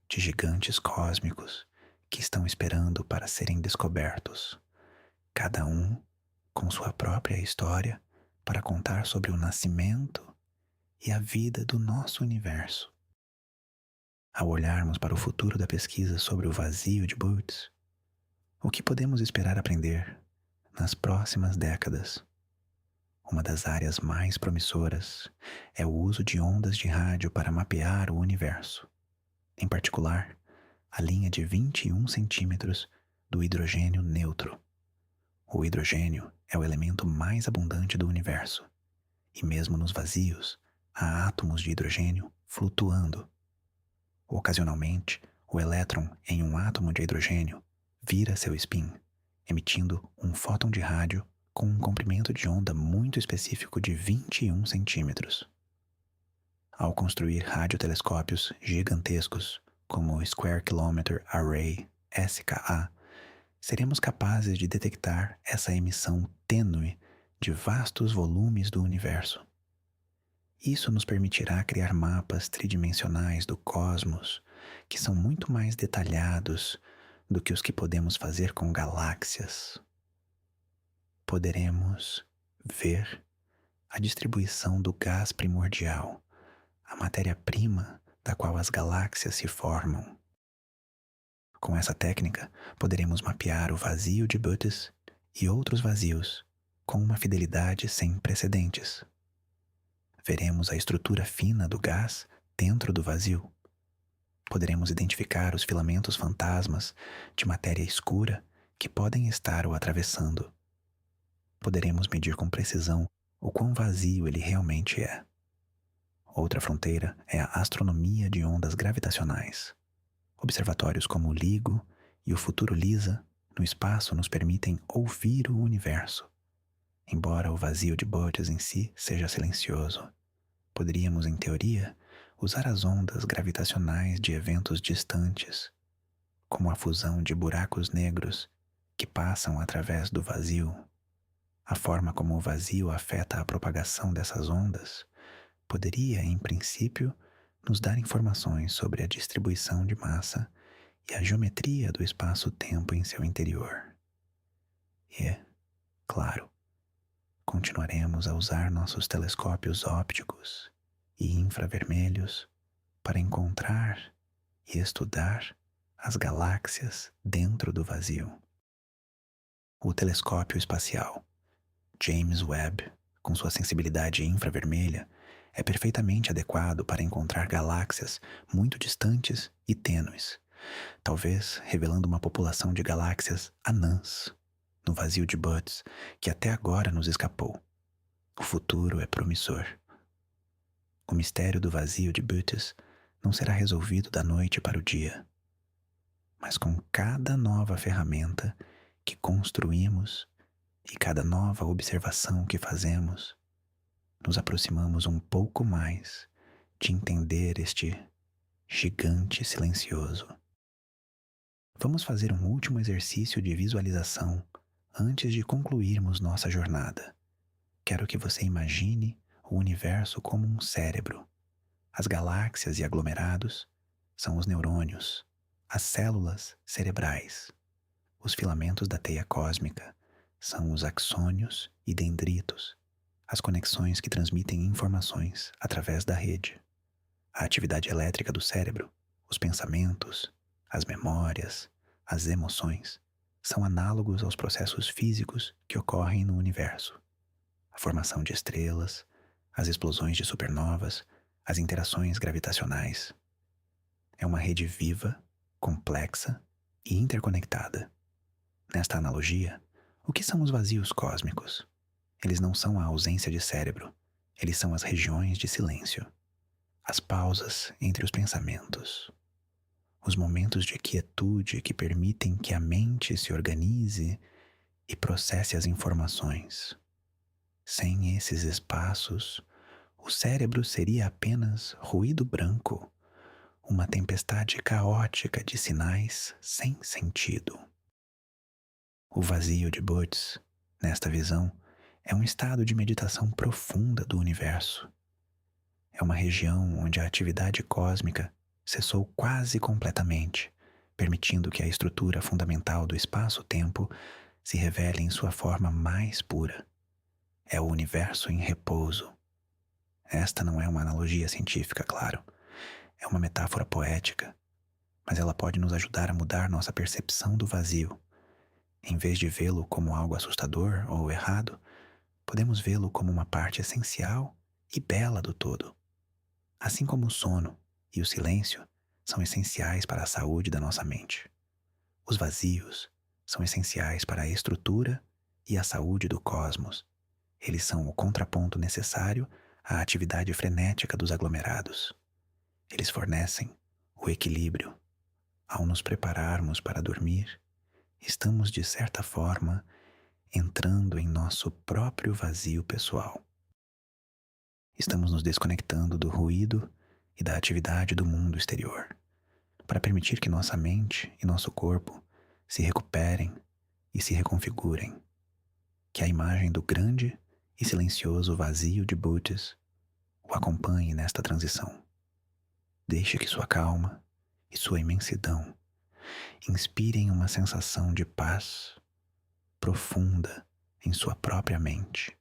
de gigantes cósmicos que estão esperando para serem descobertos, cada um com sua própria história para contar sobre o nascimento e a vida do nosso universo. Ao olharmos para o futuro da pesquisa sobre o vazio de Boots, o que podemos esperar aprender nas próximas décadas? Uma das áreas mais promissoras é o uso de ondas de rádio para mapear o universo, em particular, a linha de 21 centímetros do hidrogênio neutro. O hidrogênio é o elemento mais abundante do universo, e mesmo nos vazios, há átomos de hidrogênio flutuando. Ocasionalmente, o elétron em um átomo de hidrogênio vira seu spin, emitindo um fóton de rádio com um comprimento de onda muito específico de 21 centímetros. Ao construir radiotelescópios gigantescos, como o Square Kilometre Array, SKA, seremos capazes de detectar essa emissão tênue de vastos volumes do universo. Isso nos permitirá criar mapas tridimensionais do cosmos que são muito mais detalhados do que os que podemos fazer com galáxias. Poderemos ver a distribuição do gás primordial, a matéria-prima da qual as galáxias se formam. Com essa técnica, poderemos mapear o vazio de Bootes e outros vazios com uma fidelidade sem precedentes. Veremos a estrutura fina do gás dentro do vazio. Poderemos identificar os filamentos fantasmas de matéria escura que podem estar o atravessando. Poderemos medir com precisão o quão vazio ele realmente é. Outra fronteira é a astronomia de ondas gravitacionais. Observatórios como o LIGO e o futuro LISA no espaço nos permitem ouvir o universo. Embora o vazio de Botches em si seja silencioso, poderíamos, em teoria, usar as ondas gravitacionais de eventos distantes, como a fusão de buracos negros que passam através do vazio. A forma como o vazio afeta a propagação dessas ondas poderia, em princípio, nos dar informações sobre a distribuição de massa e a geometria do espaço-tempo em seu interior. E, claro, continuaremos a usar nossos telescópios ópticos e infravermelhos para encontrar e estudar as galáxias dentro do vazio. O telescópio espacial James Webb, com sua sensibilidade infravermelha, é perfeitamente adequado para encontrar galáxias muito distantes e tênues, talvez revelando uma população de galáxias anãs no vazio de Butts que até agora nos escapou. O futuro é promissor. O mistério do vazio de Butts não será resolvido da noite para o dia, mas com cada nova ferramenta que construímos e cada nova observação que fazemos, nos aproximamos um pouco mais de entender este gigante silencioso. Vamos fazer um último exercício de visualização antes de concluirmos nossa jornada. Quero que você imagine o universo como um cérebro. As galáxias e aglomerados são os neurônios, as células cerebrais. Os filamentos da teia cósmica são os axônios e dendritos, as conexões que transmitem informações através da rede. A atividade elétrica do cérebro, os pensamentos, as memórias, as emoções, são análogos aos processos físicos que ocorrem no universo. A formação de estrelas, as explosões de supernovas, as interações gravitacionais. É uma rede viva, complexa e interconectada. Nesta analogia, o que são os vazios cósmicos? Eles não são a ausência de cérebro, eles são as regiões de silêncio, as pausas entre os pensamentos, os momentos de quietude que permitem que a mente se organize e processe as informações. Sem esses espaços, O cérebro seria apenas ruído branco, uma tempestade caótica de sinais sem sentido. O vazio de Butz, nesta visão, é um estado de meditação profunda do universo. É uma região onde a atividade cósmica cessou quase completamente, permitindo que a estrutura fundamental do espaço-tempo se revele em sua forma mais pura. É o universo em repouso. Esta não é uma analogia científica, claro. É uma metáfora poética, mas ela pode nos ajudar a mudar nossa percepção do vazio. Em vez de vê-lo como algo assustador ou errado, podemos vê-lo como uma parte essencial e bela do todo. Assim como o sono e o silêncio são essenciais para a saúde da nossa mente. Os vazios são essenciais para a estrutura e a saúde do cosmos. Eles são o contraponto necessário à atividade frenética dos aglomerados. Eles fornecem o equilíbrio. Ao nos prepararmos para dormir, estamos, de certa forma, entrando em nosso próprio vazio pessoal. Estamos nos desconectando do ruído e da atividade do mundo exterior, para permitir que nossa mente e nosso corpo se recuperem e se reconfigurem, que a imagem do grande e silencioso vazio de Butz o acompanhe nesta transição. Deixe que sua calma e sua imensidão inspirem uma sensação de paz profunda em sua própria mente.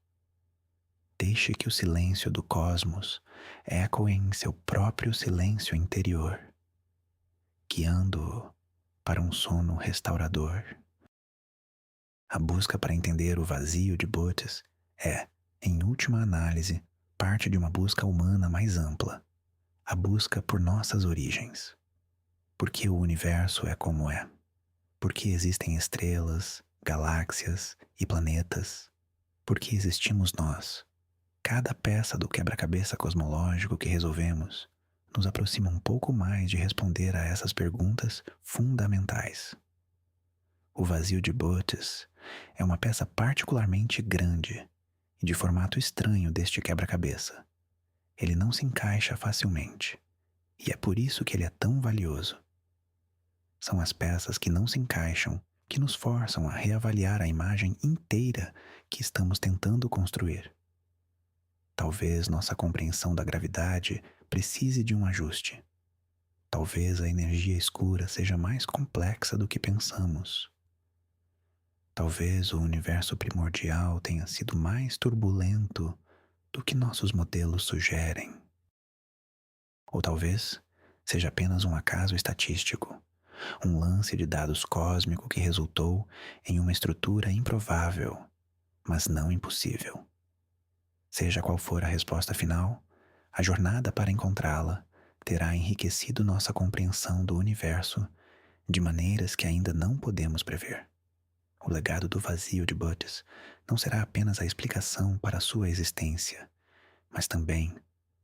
Deixe que o silêncio do cosmos ecoe em seu próprio silêncio interior, guiando-o para um sono restaurador. A busca para entender o vazio de Butz é, em última análise, parte de uma busca humana mais ampla, a busca por nossas origens. Por que o universo é como é? Por que existem estrelas, galáxias e planetas? Por que existimos nós? Cada peça do quebra-cabeça cosmológico que resolvemos nos aproxima um pouco mais de responder a essas perguntas fundamentais. O vazio de Butz é uma peça particularmente grande e de formato estranho deste quebra-cabeça. Ele não se encaixa facilmente, e é por isso que ele é tão valioso. São as peças que não se encaixam que nos forçam a reavaliar a imagem inteira que estamos tentando construir. Talvez nossa compreensão da gravidade precise de um ajuste. Talvez a energia escura seja mais complexa do que pensamos. Talvez o universo primordial tenha sido mais turbulento do que nossos modelos sugerem. Ou talvez seja apenas um acaso estatístico, um lance de dados cósmico que resultou em uma estrutura improvável, mas não impossível. Seja qual for a resposta final, a jornada para encontrá-la terá enriquecido nossa compreensão do universo de maneiras que ainda não podemos prever. O legado do vazio de Butz não será apenas a explicação para a sua existência, mas também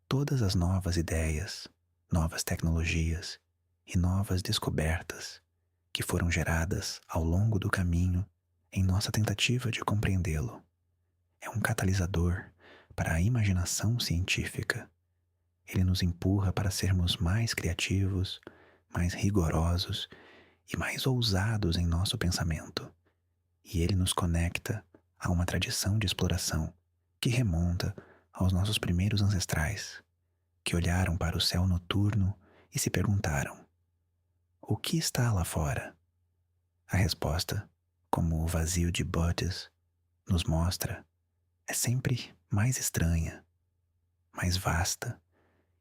todas as novas ideias, novas tecnologias e novas descobertas que foram geradas ao longo do caminho em nossa tentativa de compreendê-lo. É um catalisador para a imaginação científica. Ele nos empurra para sermos mais criativos, mais rigorosos e mais ousados em nosso pensamento. E ele nos conecta a uma tradição de exploração que remonta aos nossos primeiros ancestrais, que olharam para o céu noturno e se perguntaram: o que está lá fora? A resposta, como o vazio de Butz nos mostra, é sempre mais estranha, mais vasta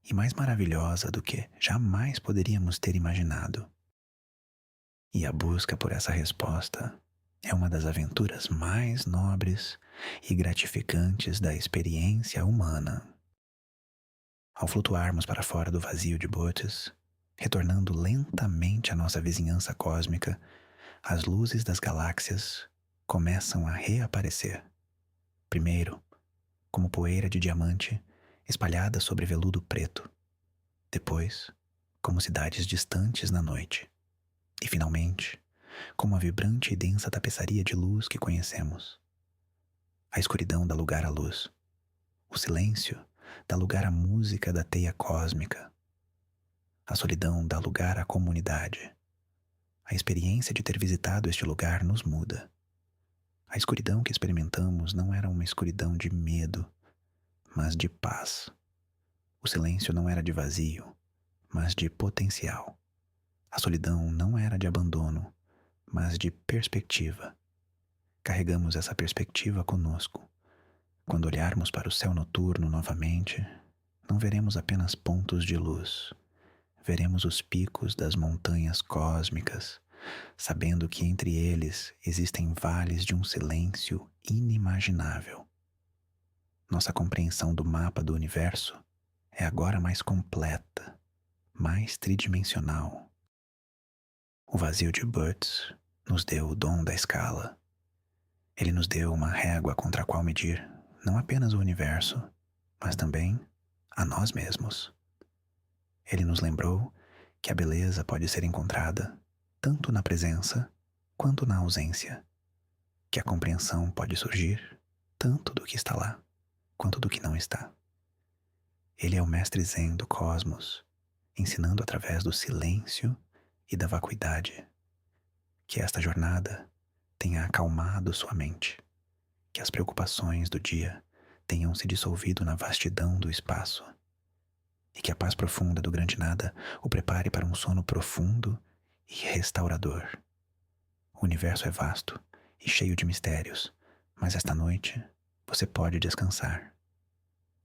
e mais maravilhosa do que jamais poderíamos ter imaginado. E a busca por essa resposta é uma das aventuras mais nobres e gratificantes da experiência humana. Ao flutuarmos para fora do vazio de Butz, retornando lentamente à nossa vizinhança cósmica, as luzes das galáxias começam a reaparecer. Primeiro, como poeira de diamante espalhada sobre veludo preto. Depois, como cidades distantes na noite. E, finalmente, como a vibrante e densa tapeçaria de luz que conhecemos. A escuridão dá lugar à luz. O silêncio dá lugar à música da teia cósmica. A solidão dá lugar à comunidade. A experiência de ter visitado este lugar nos muda. A escuridão que experimentamos não era uma escuridão de medo, mas de paz. O silêncio não era de vazio, mas de potencial. A solidão não era de abandono, mas de perspectiva. Carregamos essa perspectiva conosco. Quando olharmos para o céu noturno novamente, não veremos apenas pontos de luz. Veremos os picos das montanhas cósmicas, sabendo que entre eles existem vales de um silêncio inimaginável. Nossa compreensão do mapa do universo é agora mais completa, mais tridimensional. O vazio de Butts nos deu o dom da escala. Ele nos deu uma régua contra a qual medir não apenas o universo, mas também a nós mesmos. Ele nos lembrou que a beleza pode ser encontrada tanto na presença quanto na ausência, que a compreensão pode surgir tanto do que está lá quanto do que não está. Ele é o mestre zen do cosmos, ensinando através do silêncio e da vacuidade. Que esta jornada tenha acalmado sua mente, que as preocupações do dia tenham se dissolvido na vastidão do espaço, e que a paz profunda do grande nada o prepare para um sono profundo e restaurador. O universo é vasto e cheio de mistérios, mas esta noite você pode descansar.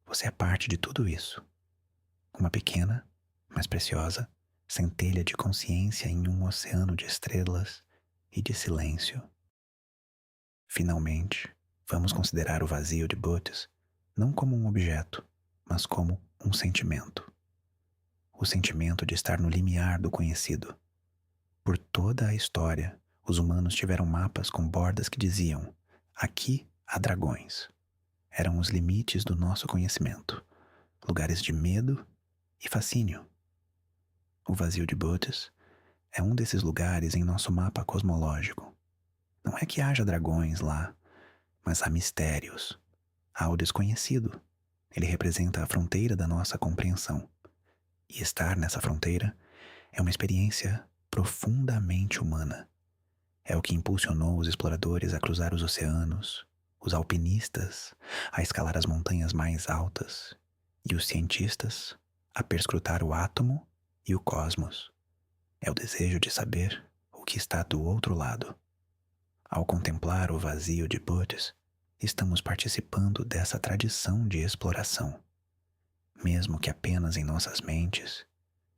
Você é parte de tudo isso. Uma pequena, mas preciosa, centelha de consciência em um oceano de estrelas e de silêncio. Finalmente, vamos considerar o vazio de Butts não como um objeto, mas como um sentimento. O sentimento de estar no limiar do conhecido. Por toda a história, os humanos tiveram mapas com bordas que diziam: aqui há dragões. Eram os limites do nosso conhecimento, lugares de medo e fascínio. O vazio de Butts é um desses lugares em nosso mapa cosmológico. Não é que haja dragões lá, mas há mistérios. Há o desconhecido. Ele representa a fronteira da nossa compreensão. E estar nessa fronteira é uma experiência profundamente humana. É o que impulsionou os exploradores a cruzar os oceanos, os alpinistas a escalar as montanhas mais altas e os cientistas a perscrutar o átomo e o cosmos. É o desejo de saber o que está do outro lado. Ao contemplar o vazio de Butts, estamos participando dessa tradição de exploração. Mesmo que apenas em nossas mentes,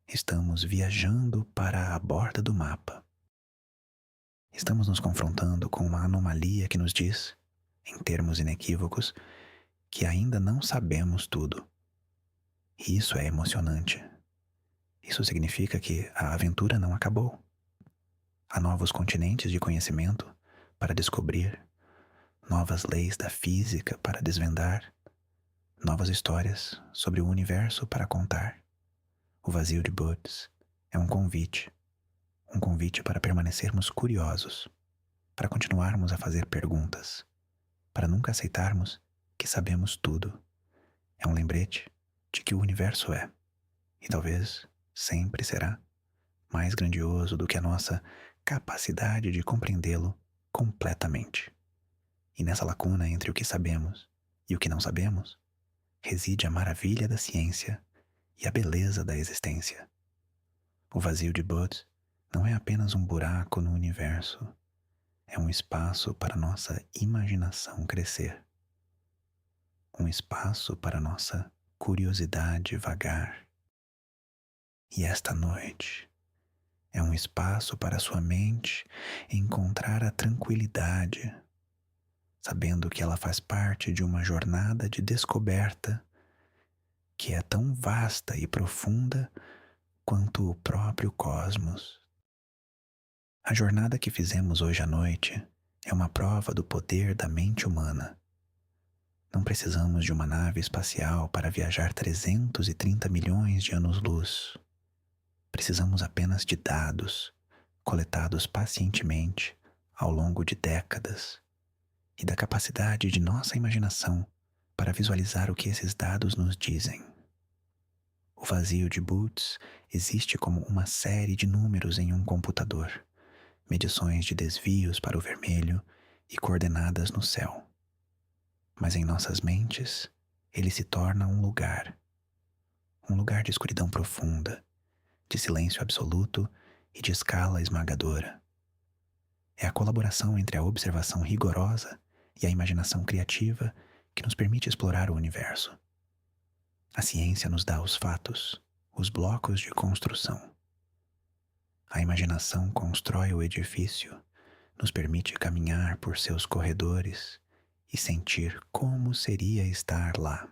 estamos viajando para a borda do mapa. Estamos nos confrontando com uma anomalia que nos diz, em termos inequívocos, que ainda não sabemos tudo. E isso é emocionante. Isso significa que a aventura não acabou. Há novos continentes de conhecimento para descobrir, novas leis da física para desvendar, novas histórias sobre o universo para contar. O vazio de Butts é um convite para permanecermos curiosos, para continuarmos a fazer perguntas, para nunca aceitarmos que sabemos tudo. É um lembrete de que o universo é, e talvez sempre será, mais grandioso do que a nossa capacidade de compreendê-lo completamente. E nessa lacuna entre o que sabemos e o que não sabemos, reside a maravilha da ciência e a beleza da existência. O vazio de Butts não é apenas um buraco no universo, é um espaço para nossa imaginação crescer. Um espaço para nossa curiosidade vagar. E esta noite é um espaço para sua mente encontrar a tranquilidade, sabendo que ela faz parte de uma jornada de descoberta que é tão vasta e profunda quanto o próprio cosmos. A jornada que fizemos hoje à noite é uma prova do poder da mente humana. Não precisamos de uma nave espacial para viajar 330 milhões de anos-luz. Precisamos apenas de dados, coletados pacientemente ao longo de décadas, e da capacidade de nossa imaginação para visualizar o que esses dados nos dizem. O vazio de Boots existe como uma série de números em um computador, medições de desvios para o vermelho e coordenadas no céu. Mas em nossas mentes, ele se torna um lugar de escuridão profunda, de silêncio absoluto e de escala esmagadora. É a colaboração entre a observação rigorosa e a imaginação criativa que nos permite explorar o universo. A ciência nos dá os fatos, os blocos de construção. A imaginação constrói o edifício, nos permite caminhar por seus corredores e sentir como seria estar lá.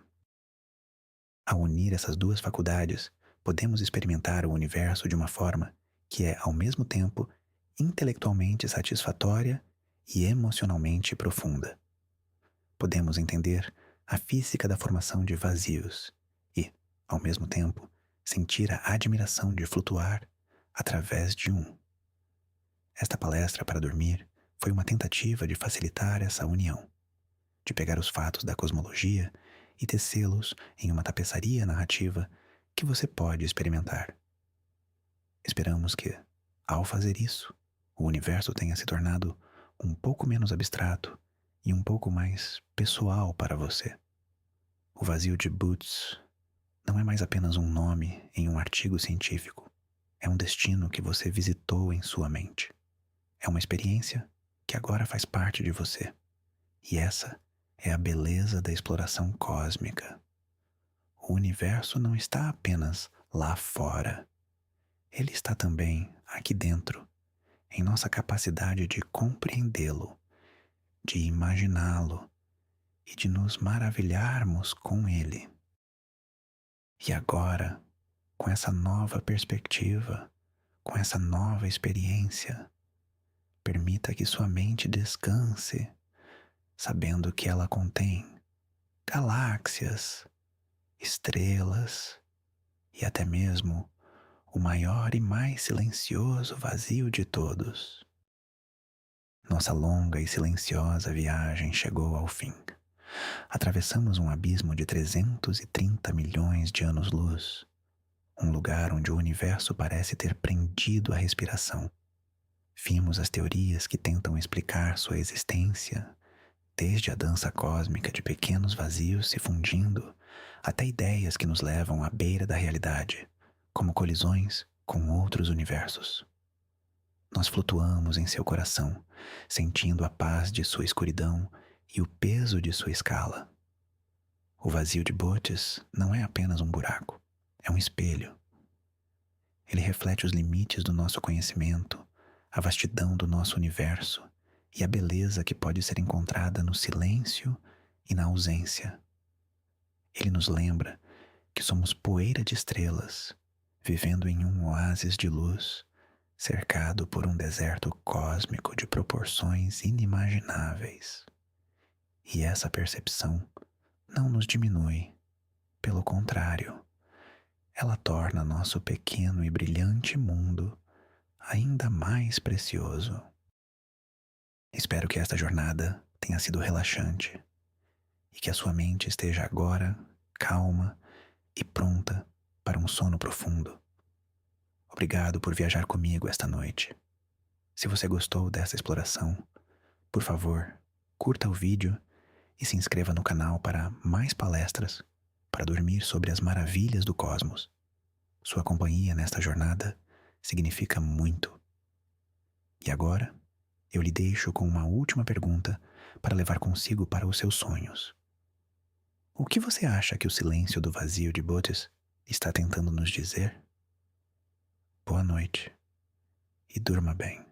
Ao unir essas duas faculdades, podemos experimentar o universo de uma forma que é, ao mesmo tempo, intelectualmente satisfatória e emocionalmente profunda. Podemos entender a física da formação de vazios e, ao mesmo tempo, sentir a admiração de flutuar através de um. Esta palestra para dormir foi uma tentativa de facilitar essa união, de pegar os fatos da cosmologia e tecê-los em uma tapeçaria narrativa que você pode experimentar. Esperamos que, ao fazer isso, o universo tenha se tornado um pouco menos abstrato e um pouco mais pessoal para você. O vazio de Boots não é mais apenas um nome em um artigo científico. É um destino que você visitou em sua mente. É uma experiência que agora faz parte de você. E essa é a beleza da exploração cósmica. O universo não está apenas lá fora. Ele está também aqui dentro, em nossa capacidade de compreendê-lo, de imaginá-lo e de nos maravilharmos com ele. E agora, com essa nova perspectiva, com essa nova experiência, permita que sua mente descanse, sabendo que ela contém galáxias, estrelas e até mesmo o maior e mais silencioso vazio de todos. Nossa longa e silenciosa viagem chegou ao fim. Atravessamos um abismo de 330 milhões de anos-luz, um lugar onde o universo parece ter prendido a respiração. Vimos as teorias que tentam explicar sua existência, desde a dança cósmica de pequenos vazios se fundindo, até ideias que nos levam à beira da realidade, como colisões com outros universos. Nós flutuamos em seu coração, sentindo a paz de sua escuridão e o peso de sua escala. O vazio de Boots não é apenas um buraco, é um espelho. Ele reflete os limites do nosso conhecimento, a vastidão do nosso universo e a beleza que pode ser encontrada no silêncio e na ausência. Ele nos lembra que somos poeira de estrelas, vivendo em um oásis de luz, cercado por um deserto cósmico de proporções inimagináveis. E essa percepção não nos diminui, pelo contrário, ela torna nosso pequeno e brilhante mundo ainda mais precioso. Espero que esta jornada tenha sido relaxante e que a sua mente esteja agora calma e pronta para um sono profundo. Obrigado por viajar comigo esta noite. Se você gostou dessa exploração, por favor, curta o vídeo e se inscreva no canal para mais palestras para dormir sobre as maravilhas do cosmos. Sua companhia nesta jornada significa muito. E agora, eu lhe deixo com uma última pergunta para levar consigo para os seus sonhos. O que você acha que o silêncio do vazio de Boots está tentando nos dizer? Boa noite e durma bem.